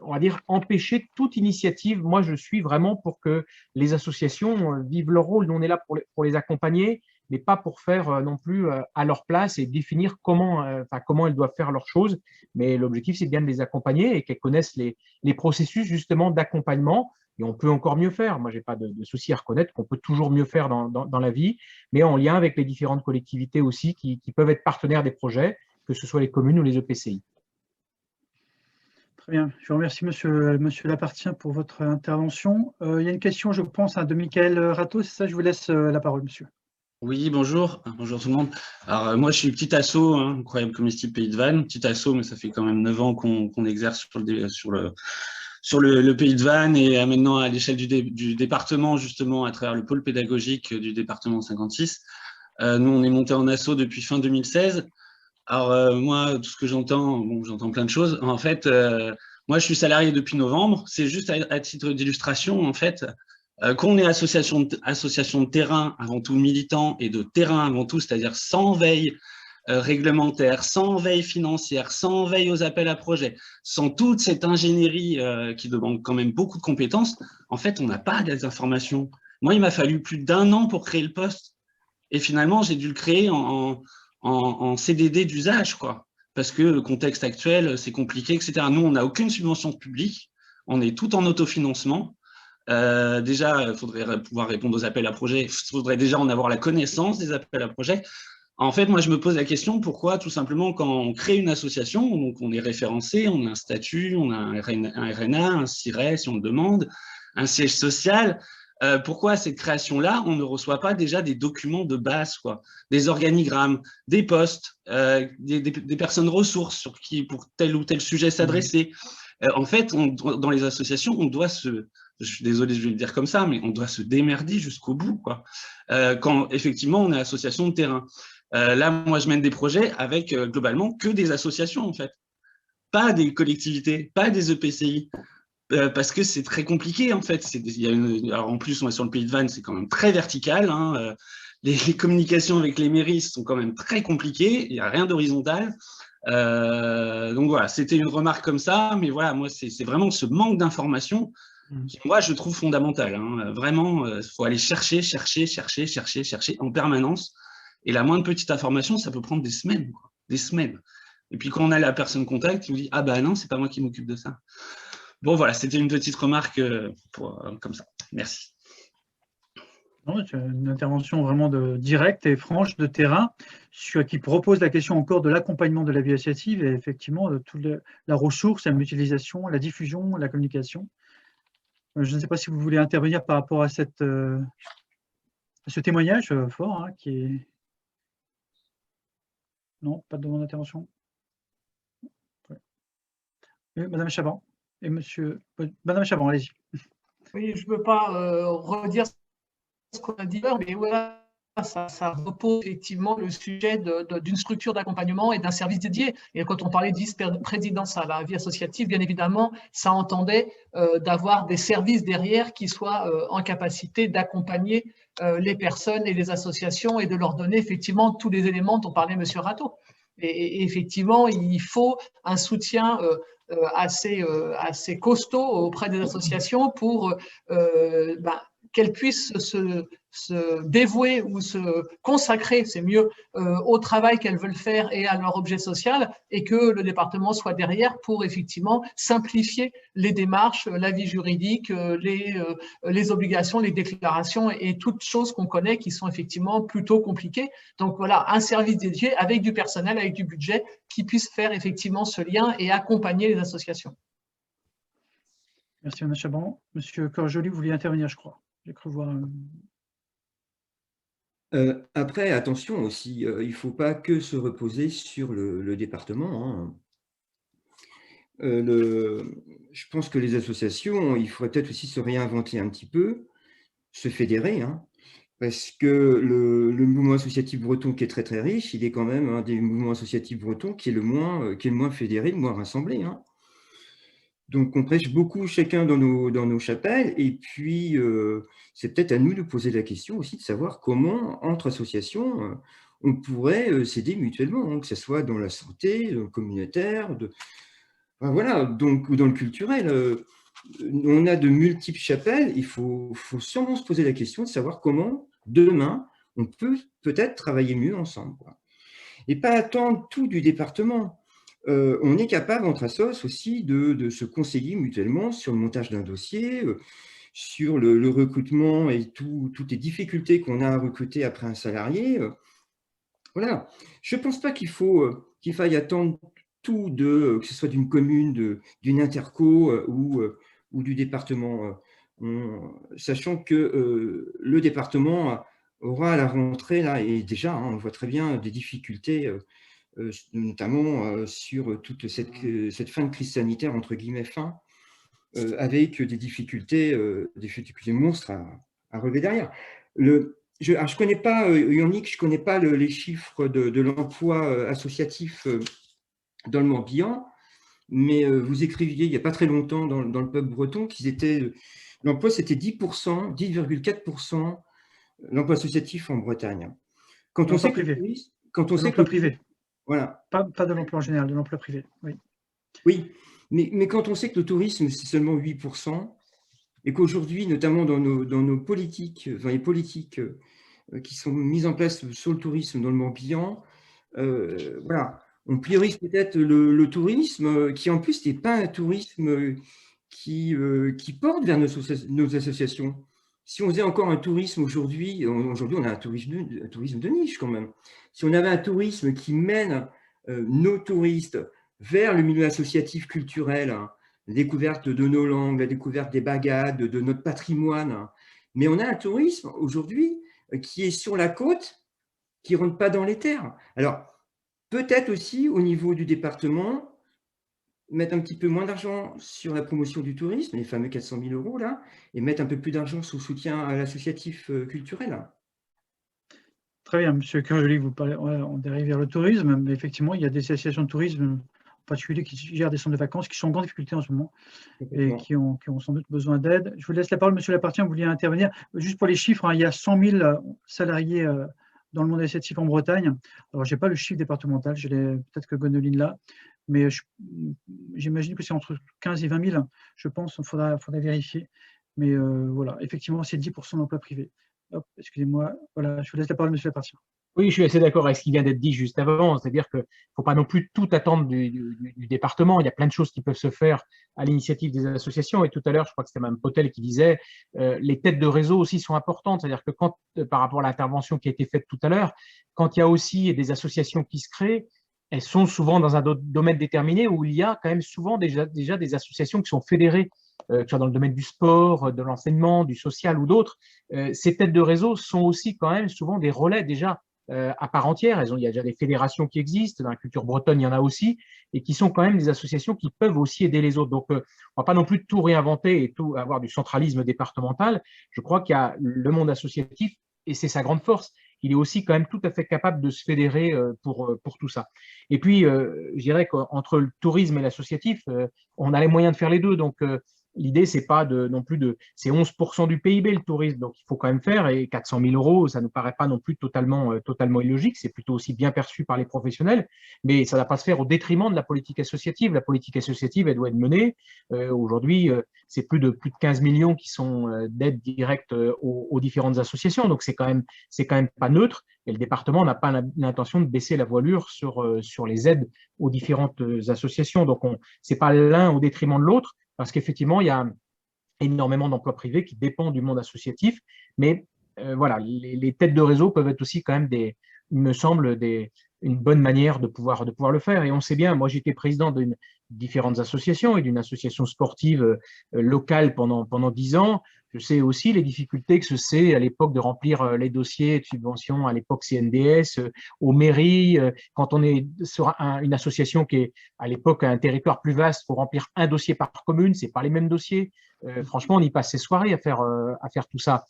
on va dire, empêcher toute initiative. Moi, je suis vraiment pour que les associations vivent leur rôle. Nous, on est là pour les accompagner, mais pas pour faire non plus à leur place et définir comment elles doivent faire leurs choses. Mais l'objectif, c'est bien de les accompagner et qu'elles connaissent les processus justement d'accompagnement. Et on peut encore mieux faire. Moi, je n'ai pas de souci à reconnaître qu'on peut toujours mieux faire dans la vie, mais en lien avec les différentes collectivités aussi qui peuvent être partenaires des projets, que ce soit les communes ou les EPCI. Très bien. Je vous remercie, monsieur Lapartien, pour votre intervention. Il y a une question, je pense, de Michael Rato. C'est ça, je vous laisse la parole, monsieur. Oui, bonjour. Bonjour tout le monde. Alors, moi, je suis petit asso, incroyable comestible Pays de Vannes. Petit asso, mais ça fait quand même 9 ans qu'on exerce sur le Pays de Vannes et maintenant à l'échelle du département, justement, à travers le pôle pédagogique du département 56. Nous, on est monté en asso depuis fin 2016. Alors, moi, tout ce que j'entends, j'entends plein de choses. En fait, moi, je suis salarié depuis novembre. C'est juste à titre d'illustration, en fait, qu'on est association de terrain avant tout militant et de terrain avant tout, c'est-à-dire sans veille réglementaire, sans veille financière, sans veille aux appels à projets, sans toute cette ingénierie qui demande quand même beaucoup de compétences, en fait, on n'a pas des informations. Moi, il m'a fallu plus d'1 an pour créer le poste. Et finalement, j'ai dû le créer en CDD d'usage, quoi, parce que le contexte actuel, c'est compliqué, etc. Nous, on n'a aucune subvention publique, on est tout en autofinancement. Déjà, il faudrait pouvoir répondre aux appels à projets, il faudrait déjà en avoir la connaissance des appels à projets. En fait, moi, je me pose la question, pourquoi, tout simplement, quand on crée une association, donc on est référencé, on a un statut, on a un RNA, un CIRES, si on le demande, un siège social, pourquoi à cette création-là, on ne reçoit pas déjà des documents de base, quoi, des organigrammes, des postes, des personnes ressources sur qui, pour tel ou tel sujet s'adresser, En fait, dans les associations, on doit je suis désolé, je vais le dire comme ça, mais on doit se démerder jusqu'au bout, quoi. Quand effectivement on est association de terrain. Là, moi, je mène des projets avec globalement que des associations, en fait, pas des collectivités, pas des EPCI. Parce que c'est très compliqué, en fait. Alors, en plus, on est sur le Pays de Vannes, c'est quand même très vertical. Hein. Les communications avec les mairies sont quand même très compliquées. Il n'y a rien d'horizontal. Donc voilà, c'était une remarque comme ça. Mais voilà, moi, c'est vraiment ce manque d'information qui, moi, je trouve fondamental. Hein. Vraiment, il faut aller chercher en permanence. Et la moindre petite information, ça peut prendre des semaines, quoi. Des semaines. Et puis, quand on a la personne contact, qui nous dit « Ah bah non, c'est pas moi qui m'occupe de ça ». Bon, voilà, c'était une petite remarque comme ça. Merci. C'est une intervention vraiment directe et franche de terrain qui propose la question encore de l'accompagnement de la vie associative et effectivement de toute la ressource, la mutualisation, la diffusion, la communication. Je ne sais pas si vous voulez intervenir par rapport à ce témoignage fort hein, qui est… Non, pas de demande d'intervention. Madame Chaban. Et monsieur… Madame Chaban, allez-y. Oui, je ne veux pas redire ce qu'on a dit, mais voilà, ça repose effectivement le sujet d'une structure d'accompagnement et d'un service dédié. Et quand on parlait de vice-présidence à la vie associative, bien évidemment, ça entendait d'avoir des services derrière qui soient en capacité d'accompagner les personnes et les associations et de leur donner effectivement tous les éléments dont parlait monsieur Rateau. Et effectivement, il faut un soutien assez costaud auprès des associations pour qu'elles puissent se dévouer ou se consacrer, c'est mieux, au travail qu'elles veulent faire et à leur objet social, et que le département soit derrière pour effectivement simplifier les démarches, la vie juridique, les obligations, les déclarations et toutes choses qu'on connaît qui sont effectivement plutôt compliquées. Donc voilà, un service dédié avec du personnel, avec du budget qui puisse faire effectivement ce lien et accompagner les associations. Merci Mme Chaban. Monsieur Corjoli, vous vouliez intervenir, je crois. J'ai cru voir… Après, attention aussi, il ne faut pas que se reposer sur le département. Hein. Je pense que les associations, il faudrait peut-être aussi se réinventer un petit peu, se fédérer, hein, parce que le mouvement associatif breton qui est très très riche, il est quand même un des mouvements associatifs bretons qui est le moins fédéré, le moins rassemblé. Hein. Donc, on prêche beaucoup chacun dans nos chapelles, et puis c'est peut-être à nous de poser la question aussi de savoir comment, entre associations, on pourrait s'aider mutuellement, hein, que ce soit dans la santé, dans le communautaire, enfin, voilà, donc, ou dans le culturel. On a de multiples chapelles, il faut sûrement se poser la question de savoir comment, demain, on peut peut-être travailler mieux ensemble, quoi. Et pas attendre tout du département. On est capable, entre assos aussi, de se conseiller mutuellement sur le montage d'un dossier, sur le recrutement et toutes les difficultés qu'on a à recruter après un salarié. Voilà. Je ne pense pas qu'il faille attendre tout que ce soit d'une commune, d'une interco ou du département, sachant que le département aura à la rentrée, là, et déjà, hein, on voit très bien des difficultés, notamment sur toute cette fin de crise sanitaire, entre guillemets, avec des difficultés monstres à relever derrière. Je ne connais pas, Yannick, je ne connais pas les chiffres de l'emploi associatif dans le Morbihan, mais vous écriviez il n'y a pas très longtemps dans le peuple breton l'emploi c'était 10%, 10,4% l'emploi associatif en Bretagne. Quand on sait que l'emploi privé. Voilà. Pas de l'emploi en général, de l'emploi privé. Oui, oui, mais quand on sait que le tourisme, c'est seulement 8%, et qu'aujourd'hui, notamment dans nos politiques, dans les politiques qui sont mises en place sur le tourisme dans le Morbihan, voilà, on priorise peut-être le tourisme, qui en plus n'est pas un tourisme qui porte vers nos associations. Si on faisait encore un tourisme aujourd'hui on a un tourisme de niche quand même. Si on avait un tourisme qui mène nos touristes vers le milieu associatif culturel, hein, la découverte de nos langues, la découverte des bagades, de notre patrimoine, hein. Mais on a un tourisme aujourd'hui qui est sur la côte, qui ne rentre pas dans les terres. Alors, peut-être aussi au niveau du département, mettre un petit peu moins d'argent sur la promotion du tourisme, les fameux 400 000 € là, et mettre un peu plus d'argent sur le soutien à l'associatif culturel. Très bien, Monsieur Curjoli, vous parlez, ouais, on dérive vers le tourisme, mais effectivement, il y a des associations de tourisme, en particulier qui gèrent des centres de vacances, qui sont en grande difficulté en ce moment et qui ont sans doute besoin d'aide. Je vous laisse la parole, Monsieur Lapartien, vous vouliez intervenir. Juste pour les chiffres, hein, il y a 100 000 salariés dans le monde associatif en Bretagne. Alors, je n'ai pas le chiffre départemental, je l'ai peut-être que Gwénoline là, mais j'imagine que c'est entre 15 et 20 000, je pense, il faudra vérifier. Mais voilà, effectivement, c'est 10% d'emplois privés. Excusez-moi, voilà, je vous laisse la parole, Monsieur Lapartien. Oui, je suis assez d'accord avec ce qui vient d'être dit juste avant, c'est-à-dire qu'il ne faut pas non plus tout attendre du département. Il y a plein de choses qui peuvent se faire à l'initiative des associations. Et tout à l'heure, je crois que c'était Mme Potel qui disait les têtes de réseau aussi sont importantes. C'est-à-dire que quand, par rapport à l'intervention qui a été faite tout à l'heure, quand il y a aussi des associations qui se créent, elles sont souvent dans un domaine déterminé où il y a quand même souvent déjà des associations qui sont fédérées, que ce soit dans le domaine du sport, de l'enseignement, du social ou d'autres. Ces têtes de réseau sont aussi quand même souvent des relais déjà à part entière. Il y a déjà des fédérations qui existent, dans la culture bretonne, il y en a aussi, et qui sont quand même des associations qui peuvent aussi aider les autres. Donc, on ne va pas non plus tout réinventer et tout avoir du centralisme départemental. Je crois qu'il y a le monde associatif, et c'est sa grande force. Il est aussi quand même tout à fait capable de se fédérer pour tout ça. Et puis, je dirais qu'entre le tourisme et l'associatif, on a les moyens de faire les deux. Donc, l'idée, c'est pas non plus c'est 11% du PIB le tourisme, donc il faut quand même faire. Et 400 000 €, ça ne nous paraît pas non plus totalement illogique. C'est plutôt aussi bien perçu par les professionnels, mais ça ne va pas se faire au détriment de la politique associative. La politique associative, elle doit être menée. Aujourd'hui, c'est plus de 15 millions qui sont d'aides directes aux différentes associations, donc c'est quand même pas neutre. Et le département n'a pas l'intention de baisser la voilure sur les aides aux différentes associations. Donc, c'est pas l'un au détriment de l'autre, parce qu'effectivement, il y a énormément d'emplois privés qui dépendent du monde associatif. Mais voilà, les têtes de réseau peuvent être aussi quand même, il me semble, une bonne manière de pouvoir le faire. Et on sait bien, moi j'étais président d'une différentes associations et d'une association sportive locale pendant 10 ans. Je sais aussi les difficultés que c'est à l'époque de remplir les dossiers de subvention, à l'époque CNDS, aux mairies. Quand on est sur une association qui est à l'époque un territoire plus vaste, il faut remplir un dossier par commune, c'est pas les mêmes dossiers. Franchement, on y passe ses soirées à faire tout ça.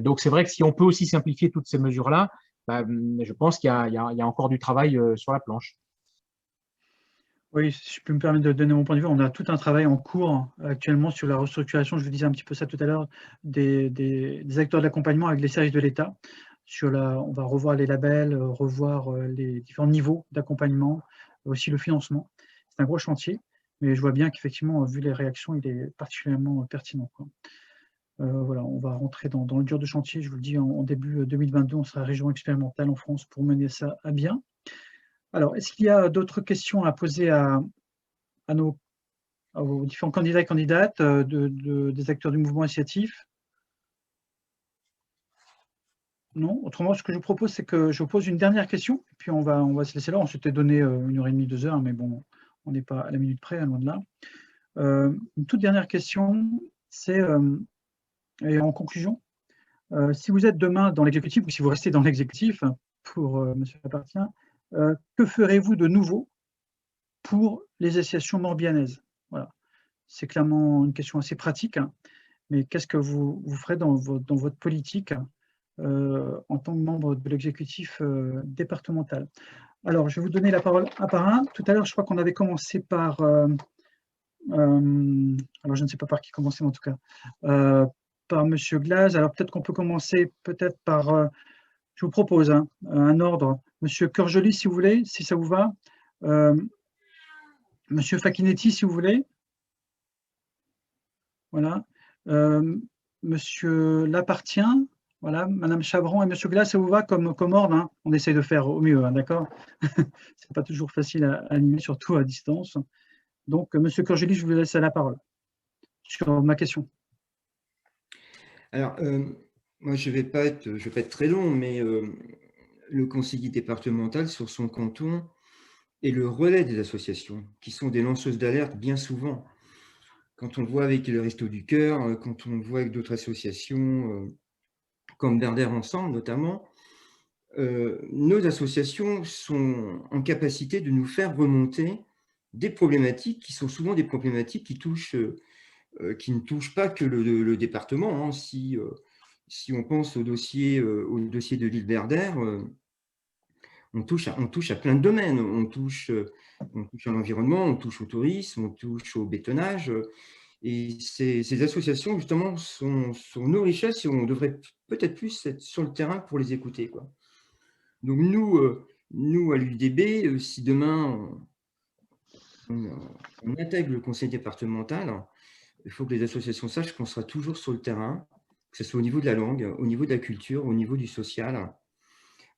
Donc c'est vrai que si on peut aussi simplifier toutes ces mesures-là, je pense qu'il y a encore du travail sur la planche. Oui, si je peux me permettre de donner mon point de vue, on a tout un travail en cours actuellement sur la restructuration, je vous disais un petit peu ça tout à l'heure, des acteurs de l'accompagnement avec les services de l'État. On va revoir les labels, revoir les différents niveaux d'accompagnement, aussi le financement. C'est un gros chantier, mais je vois bien qu'effectivement, vu les réactions, il est particulièrement pertinent, quoi. Voilà, on va rentrer dans le dur de chantier, je vous le dis, en début 2022, on sera région expérimentale en France pour mener ça à bien. Alors, est-ce qu'il y a d'autres questions à poser aux différents candidats et candidates des acteurs du mouvement associatif? Non. Autrement, ce que je vous propose, c'est que je vous pose une dernière question, et puis on va se laisser là. On s'était donné 1h30, 2 heures, mais bon, on n'est pas à la minute près, loin de là. Une toute dernière question, c'est, et en conclusion, si vous êtes demain dans l'exécutif, ou si vous restez dans l'exécutif, pour M. Lapartien, que ferez-vous de nouveau pour les associations morbihanaises? Voilà. C'est clairement une question assez pratique, hein, mais qu'est-ce que vous ferez dans votre politique en tant que membre de l'exécutif départemental? Alors, je vais vous donner la parole un par un. Tout à l'heure, je crois qu'on avait commencé par… alors, je ne sais pas par qui commencer, mais en tout cas, par M. Glaz. Alors, peut-être qu'on peut commencer par… je vous propose un ordre. Monsieur Curjoli, si vous voulez, si ça vous va. Monsieur Facchinetti, si vous voulez. Voilà. Monsieur Lapartien. Voilà. Madame Chabran et Monsieur Glaz, ça vous va comme ordre, hein? On essaye de faire au mieux, hein, d'accord? C'est pas toujours facile à animer, surtout à distance. Donc, Monsieur Curjoli, je vous laisse la parole sur ma question. Alors, moi, je ne vais pas être très long, mais le conseiller départemental, sur son canton, est le relais des associations, qui sont des lanceuses d'alerte bien souvent. Quand on le voit avec les Restos du Cœur, quand on le voit avec d'autres associations, comme Berder Ensemble notamment, nos associations sont en capacité de nous faire remonter des problématiques qui sont souvent des problématiques qui ne touchent pas que le département. Hein. Si on pense au dossier de l'île Berdère, on touche à plein de domaines. On touche à l'environnement, on touche au tourisme, on touche au bétonnage. Et ces associations, justement, sont nos richesses et on devrait peut-être plus être sur le terrain pour les écouter, quoi. Donc nous à l'UDB, si demain on intègre le conseil départemental, il faut que les associations sachent qu'on sera toujours sur le terrain, que ce soit au niveau de la langue, au niveau de la culture, au niveau du social.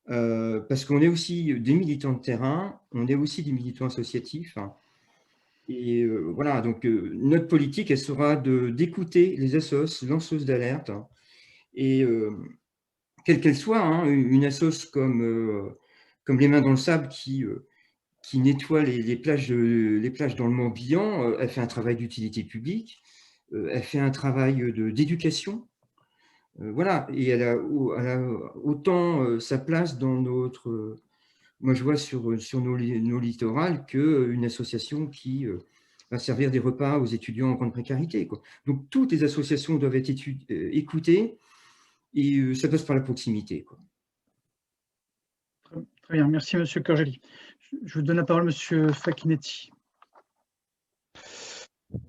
Parce qu'on est aussi des militants de terrain, on est aussi des militants associatifs. Et voilà, donc notre politique, elle sera d'écouter les assos, lanceuses d'alerte, et quelle qu'elle soit, hein, une assos comme les Mains dans le Sable qui nettoie les plages dans le Morbihan, elle fait un travail d'utilité publique, elle fait un travail d'éducation. Voilà, et elle a autant sa place dans notre… moi, je vois sur nos littorales qu'une association qui va servir des repas aux étudiants en grande précarité, quoi. Donc, toutes les associations doivent être écoutées et ça passe par la proximité, quoi. Très bien, merci M. Corgelli. Je vous donne la parole, M. Facchinetti.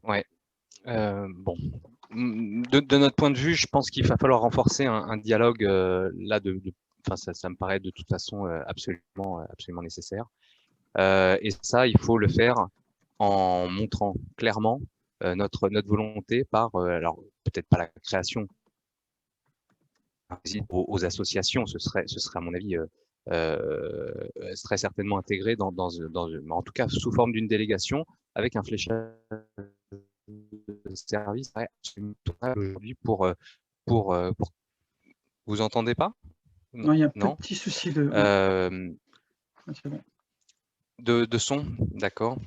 Ouais. Bon. De notre point de vue, je pense qu'il va falloir renforcer un dialogue là enfin, ça me paraît de toute façon absolument nécessaire. Et ça, il faut le faire en montrant clairement notre volonté par, alors peut-être pas la création aux associations, ce serait à mon avis serait certainement intégré en tout cas sous forme d'une délégation avec un fléchage de service aujourd'hui pour vous entendez pas? Non, il y a un petit souci de son, d'accord.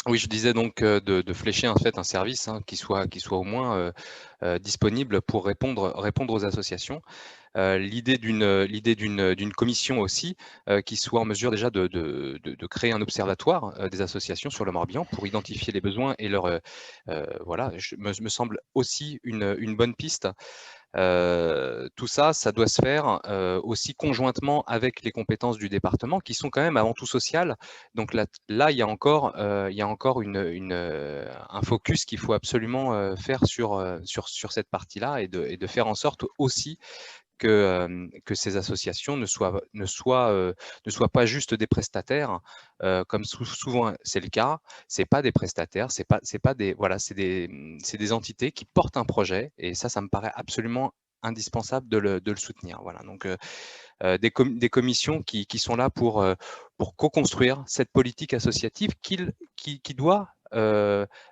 Oui, je disais donc de flécher en fait un service qui soit au moins disponible pour répondre aux associations. L'idée d'une commission aussi qui soit en mesure déjà de créer un observatoire des associations sur le Morbihan pour identifier les besoins et leur voilà, me semble aussi une bonne piste. Tout ça doit se faire aussi conjointement avec les compétences du département qui sont quand même avant tout sociales. Donc là il y a encore un focus qu'il faut absolument faire sur cette partie-là et de faire en sorte aussi que ces associations ne soient pas juste des prestataires, comme souvent c'est le cas. C'est pas des prestataires, c'est des entités qui portent un projet et ça me paraît absolument indispensable de le soutenir. Voilà, donc des commissions qui sont là pour co-construire cette politique associative qui doit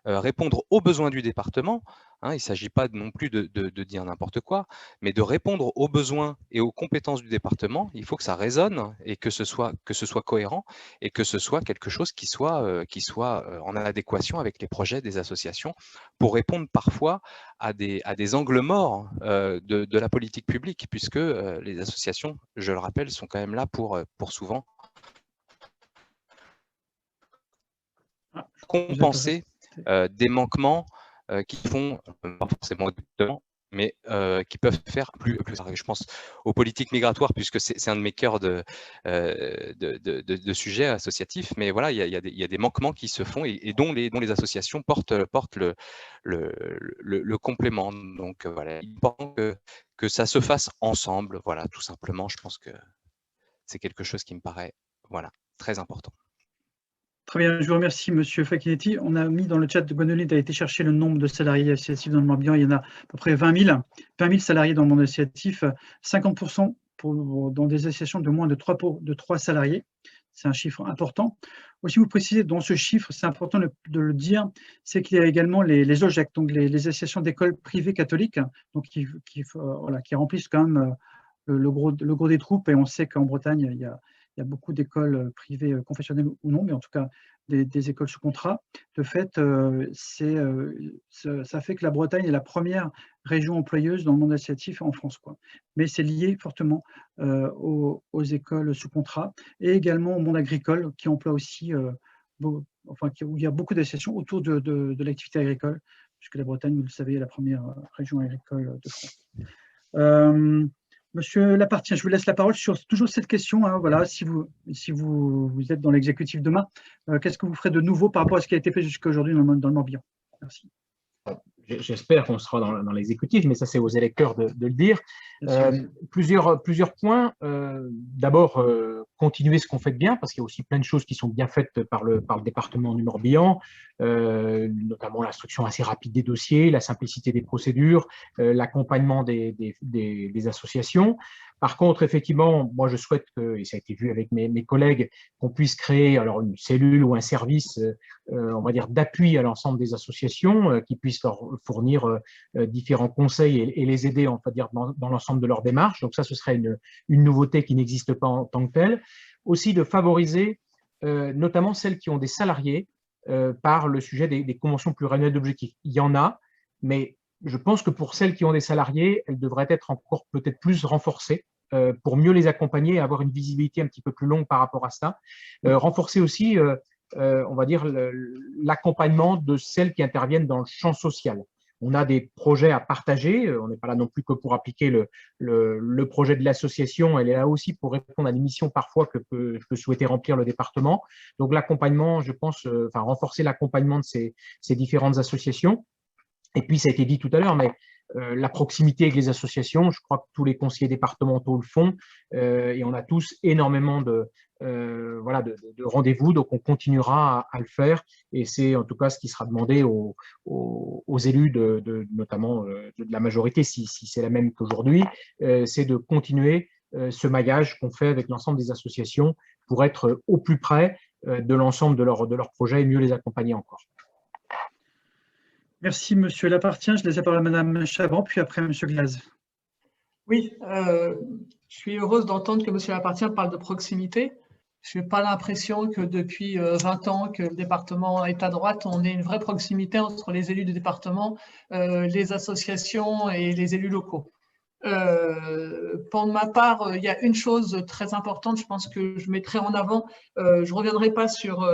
répondre aux besoins du département. Il ne s'agit pas non plus de dire n'importe quoi, mais de répondre aux besoins et aux compétences du département. Il faut que ça résonne et que ce soit cohérent et que ce soit quelque chose qui soit en adéquation avec les projets des associations pour répondre parfois à des angles morts de la politique publique, puisque les associations, je le rappelle, sont quand même là pour souvent compenser des manquements qui font, pas forcément exactement, mais qui peuvent faire plus. Je pense aux politiques migratoires, puisque c'est un de mes cœurs de sujets associatifs, mais voilà, il y a des manquements qui se font et dont les associations portent le complément. Donc voilà, il est important que ça se fasse ensemble, voilà, tout simplement. Je pense que c'est quelque chose qui me paraît très important. Très bien, je vous remercie, M. Facchinetti. On a mis dans le chat de Gwenoline, tu as été chercher le nombre de salariés associatifs dans le Morbihan. Il y en a à peu près 20 000 salariés dans le monde associatif, 50% dans des associations de moins de 3 salariés. C'est un chiffre important. Aussi, vous précisez, dans ce chiffre, c'est important de le dire, c'est qu'il y a également les OGEC, donc les associations d'écoles privées catholiques, donc qui remplissent quand même le gros des troupes. Et on sait qu'en Bretagne, il y a beaucoup d'écoles privées confessionnelles ou non, mais en tout cas des écoles sous contrat. De fait, ça fait que la Bretagne est la première région employeuse dans le monde associatif en France, quoi. Mais c'est lié fortement aux écoles sous contrat et également au monde agricole qui emploie aussi enfin, où il y a beaucoup d'associations autour de l'activité agricole, puisque la Bretagne, vous le savez, est la première région agricole de France. Monsieur Lapartien, je vous laisse la parole sur toujours cette question. Hein, voilà, si vous êtes dans l'exécutif demain, qu'est-ce que vous ferez de nouveau par rapport à ce qui a été fait jusqu'à aujourd'hui dans le Morbihan? Merci. J'espère qu'on sera dans l'exécutif, mais ça, c'est aux électeurs de le dire. Plusieurs points. D'abord, continuer ce qu'on fait de bien, parce qu'il y a aussi plein de choses qui sont bien faites par le département du Morbihan, notamment l'instruction assez rapide des dossiers, la simplicité des procédures, l'accompagnement des associations. Par contre, effectivement, moi, je souhaite que, et ça a été vu avec mes collègues, qu'on puisse créer alors une cellule ou un service, on va dire, d'appui à l'ensemble des associations, qui puissent leur fournir différents conseils et les aider, on va dire, dans l'ensemble de leur démarche. Donc ça, ce serait une nouveauté qui n'existe pas en tant que telle. Aussi de favoriser notamment celles qui ont des salariés par le sujet des conventions pluriannuelles d'objectifs. Il y en a, mais je pense que pour celles qui ont des salariés, elles devraient être encore peut-être plus renforcées pour mieux les accompagner et avoir une visibilité un petit peu plus longue par rapport à ça. Renforcer aussi, on va dire, l'accompagnement de celles qui interviennent dans le champ social. On a des projets à partager, on n'est pas là non plus que pour appliquer le projet de l'association, elle est là aussi pour répondre à des missions parfois que peut souhaiter remplir le département. Donc l'accompagnement, je pense, renforcer l'accompagnement de ces différentes associations. Et puis, ça a été dit tout à l'heure, mais la proximité avec les associations, je crois que tous les conseillers départementaux le font, et on a tous énormément de rendez-vous, donc on continuera à le faire, et c'est en tout cas ce qui sera demandé aux élus, notamment de la majorité, si c'est la même qu'aujourd'hui, c'est de continuer ce maillage qu'on fait avec l'ensemble des associations pour être au plus près de l'ensemble de leurs projets et mieux les accompagner encore. Merci, Monsieur Lapartien. Je laisse la parole à Madame Chabran, puis après Monsieur Glaz. Oui, je suis heureuse d'entendre que Monsieur Lapartien parle de proximité. Je n'ai pas l'impression que depuis 20 ans que le département est à droite, on ait une vraie proximité entre les élus du département, les associations et les élus locaux. Pour ma part, il y a une chose très importante, je pense que je mettrai en avant, je ne reviendrai pas sur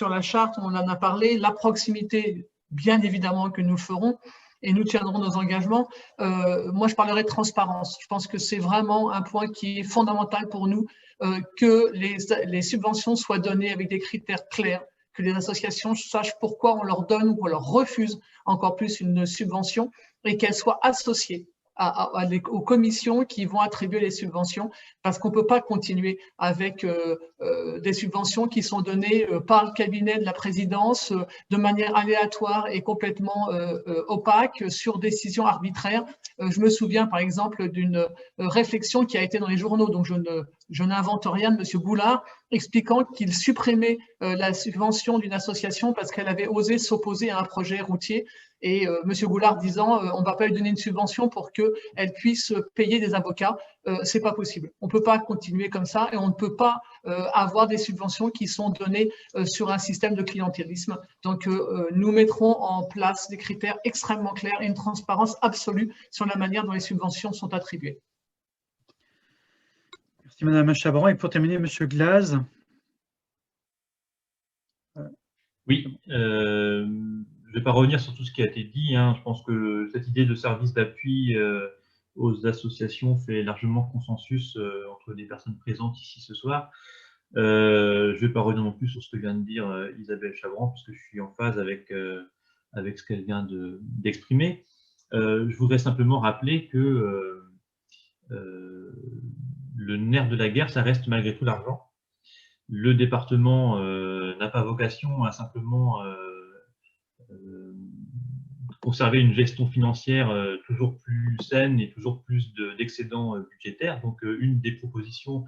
la charte, on en a parlé, la proximité, bien évidemment que nous le ferons et nous tiendrons nos engagements. Moi, je parlerai de transparence. Je pense que c'est vraiment un point qui est fondamental pour nous, que les subventions soient données avec des critères clairs, que les associations sachent pourquoi on leur donne ou on leur refuse encore plus une subvention et qu'elles soient associées aux commissions qui vont attribuer les subventions, parce qu'on ne peut pas continuer avec des subventions qui sont données par le cabinet de la présidence de manière aléatoire et complètement opaque sur décision arbitraire. Je me souviens par exemple d'une réflexion qui a été dans les journaux, donc je n'invente rien, de M. Goulard, expliquant qu'il supprimait la subvention d'une association parce qu'elle avait osé s'opposer à un projet routier. Et M. Goulard disant on ne va pas lui donner une subvention pour qu'elle puisse payer des avocats. C'est pas possible. On ne peut pas continuer comme ça et on ne peut pas avoir des subventions qui sont données sur un système de clientélisme. Donc, nous mettrons en place des critères extrêmement clairs et une transparence absolue sur la manière dont les subventions sont attribuées. Merci Madame Chabran. Et pour terminer, Monsieur Glaz. Oui, je ne vais pas revenir sur tout ce qui a été dit. Hein. Je pense que cette idée de service d'appui aux associations fait largement consensus entre les personnes présentes ici ce soir. Je ne vais pas revenir non plus sur ce que vient de dire Isabelle Chabran, puisque je suis en phase avec ce qu'elle vient d'exprimer. Je voudrais simplement rappeler que le nerf de la guerre, ça reste malgré tout l'argent. Le département n'a pas vocation à simplement conserver une gestion financière toujours plus saine et toujours plus d'excédents budgétaires. Donc, une des propositions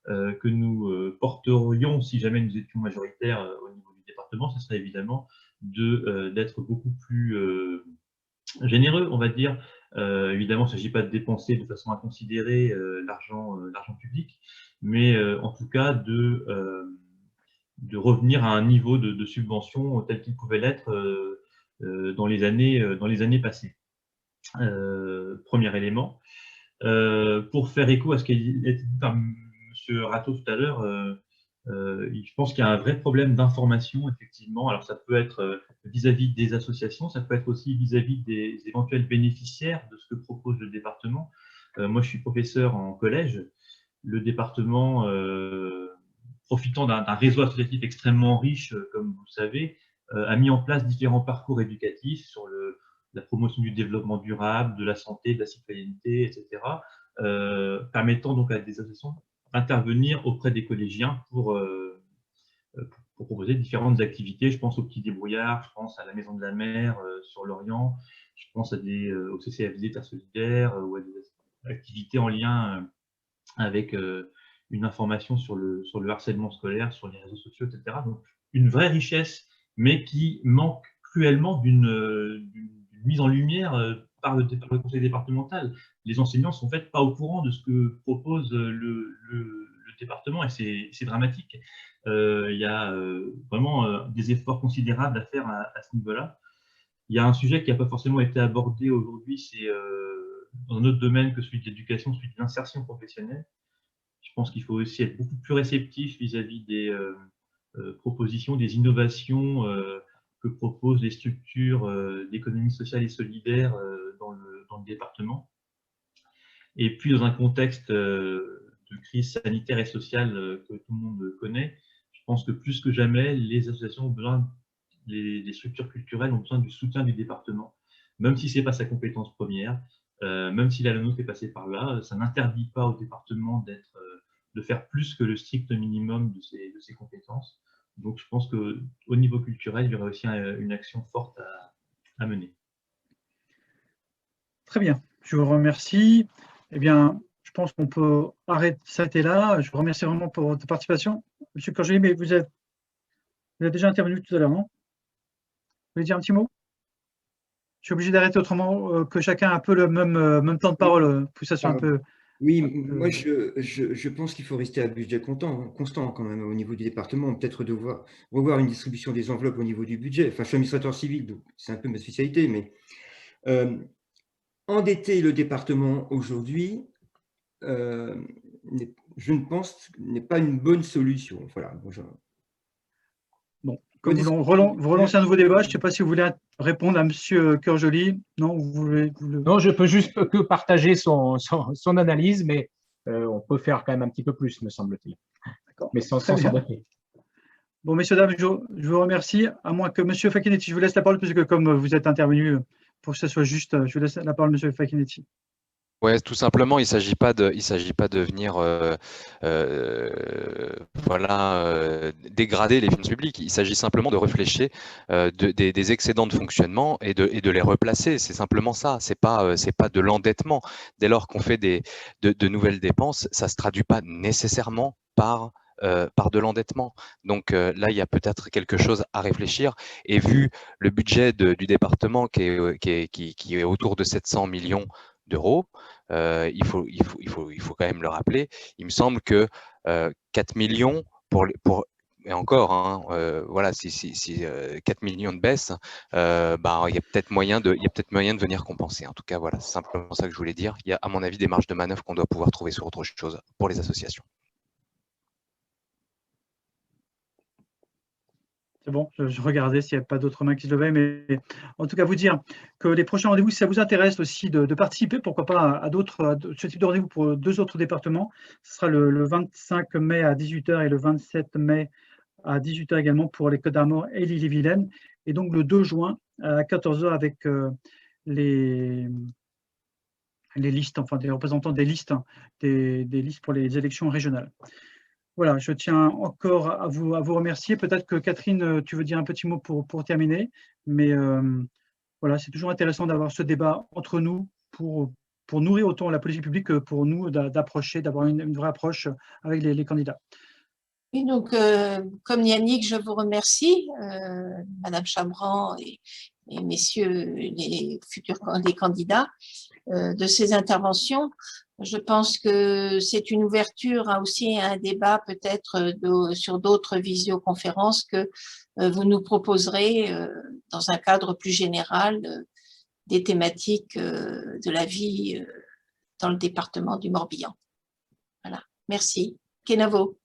que nous porterions si jamais nous étions majoritaires au niveau du département, ce serait évidemment d'être beaucoup plus généreux, on va dire. Évidemment, il ne s'agit pas de dépenser de façon inconsidérée l'argent public, mais en tout cas de revenir à un niveau de subvention tel qu'il pouvait l'être dans les années passées. Premier élément. Pour faire écho à ce qui a été dit par M. Rateau tout à l'heure, Je pense qu'il y a un vrai problème d'information, effectivement. Alors, ça peut être vis-à-vis des associations, ça peut être aussi vis-à-vis des éventuels bénéficiaires de ce que propose le département. Moi, je suis professeur en collège. Le département, profitant d'un réseau associatif extrêmement riche, comme vous le savez, a mis en place différents parcours éducatifs sur la promotion du développement durable, de la santé, de la citoyenneté, etc., permettant donc à des associations d'intervenir auprès des collégiens pour proposer différentes activités. Je pense au Petit Débrouillard, je pense à la Maison de la Mer sur l'Orient, je pense au CCFD Terre Solidaire ou à des activités en lien avec une information sur le harcèlement scolaire, sur les réseaux sociaux, etc. Donc, une vraie richesse, mais qui manque cruellement d'une mise en lumière par le conseil départemental. Les enseignants ne sont en fait pas au courant de ce que propose le département, et c'est dramatique. Il y a vraiment des efforts considérables à faire à ce niveau-là. Il y a un sujet qui n'a pas forcément été abordé aujourd'hui, c'est dans un autre domaine que celui de l'éducation, celui de l'insertion professionnelle. Je pense qu'il faut aussi être beaucoup plus réceptif vis-à-vis des propositions, des innovations que proposent les structures d'économie sociale et solidaire dans le département. Et puis, dans un contexte de crise sanitaire et sociale que tout le monde connaît, je pense que plus que jamais, les associations ont besoin, les structures culturelles ont besoin du soutien du département, même si ce n'est pas sa compétence première, même si la nôtre est passée par là, ça n'interdit pas au département de faire plus que le strict minimum de ses compétences. Donc, je pense qu'au niveau culturel, il y aurait aussi une action forte à mener. Très bien, je vous remercie. Eh bien, je pense qu'on peut s'arrêter là. Je vous remercie vraiment pour votre participation. Monsieur Corgeli, mais vous êtes déjà intervenu tout à l'heure, non? Vous voulez dire un petit mot? Je suis obligé d'arrêter autrement que chacun a un peu le même temps de parole, pour que ça soit un peu… Oui, moi je pense qu'il faut rester à budget constant quand même au niveau du département, peut-être devoir revoir une distribution des enveloppes au niveau du budget. Enfin, je suis administrateur civil, donc c'est un peu ma spécialité, mais endetter le département aujourd'hui, je ne pense n'est pas une bonne solution. Voilà. Bon, comme vous relancez un nouveau débat, je ne sais pas si vous voulez répondre à M. Corgeli. Non, Non, je peux juste que partager son analyse, mais on peut faire quand même un petit peu plus, me semble-t-il. Mais sans s'embêter. Bon, messieurs, dames, je vous remercie. À moins que M. Facchinetti, je vous laisse la parole, puisque comme vous êtes intervenu, pour que ce soit juste, je vous laisse la parole, M. Facchinetti. Ouais, tout simplement, il s'agit pas de venir dégrader les finances publiques. Il s'agit simplement de réfléchir des excédents de fonctionnement et de les replacer. C'est simplement ça. C'est pas de l'endettement. Dès lors qu'on fait de nouvelles dépenses, ça se traduit pas nécessairement par de l'endettement. Donc là, il y a peut-être quelque chose à réfléchir. Et vu le budget du département qui est autour de 700 millions d'euros, il faut quand même le rappeler. Il me semble que 4 millions et encore, hein, voilà, si 4 millions de baisse, il y a peut-être moyen de venir compenser. En tout cas, voilà, c'est simplement ça que je voulais dire. Il y a, à mon avis, des marges de manœuvre qu'on doit pouvoir trouver sur autre chose pour les associations. C'est bon, je regardais s'il n'y avait pas d'autres mains qui se levaient, mais en tout cas, vous dire que les prochains rendez-vous, si ça vous intéresse aussi de participer, pourquoi pas à ce type de rendez-vous pour 2 autres départements, ce sera le 25 mai à 18 h et le 27 mai à 18 h également pour les Côtes d'Armor et l'Ille-et-Vilaine, et donc le 2 juin à 14 h avec les listes, enfin des représentants des listes, des listes pour les élections régionales. Voilà, je tiens encore à vous remercier. Peut-être que Catherine, tu veux dire un petit mot pour terminer, mais voilà, c'est toujours intéressant d'avoir ce débat entre nous pour nourrir autant la politique publique que pour nous d'approcher, d'avoir une vraie approche avec les candidats. Et donc, comme Yannick, je vous remercie, Madame Chabran et messieurs les candidats, de ces interventions. Je pense que c'est une ouverture à aussi un débat peut-être sur d'autres visioconférences que vous nous proposerez dans un cadre plus général des thématiques de la vie dans le département du Morbihan. Voilà, merci. Kenavo.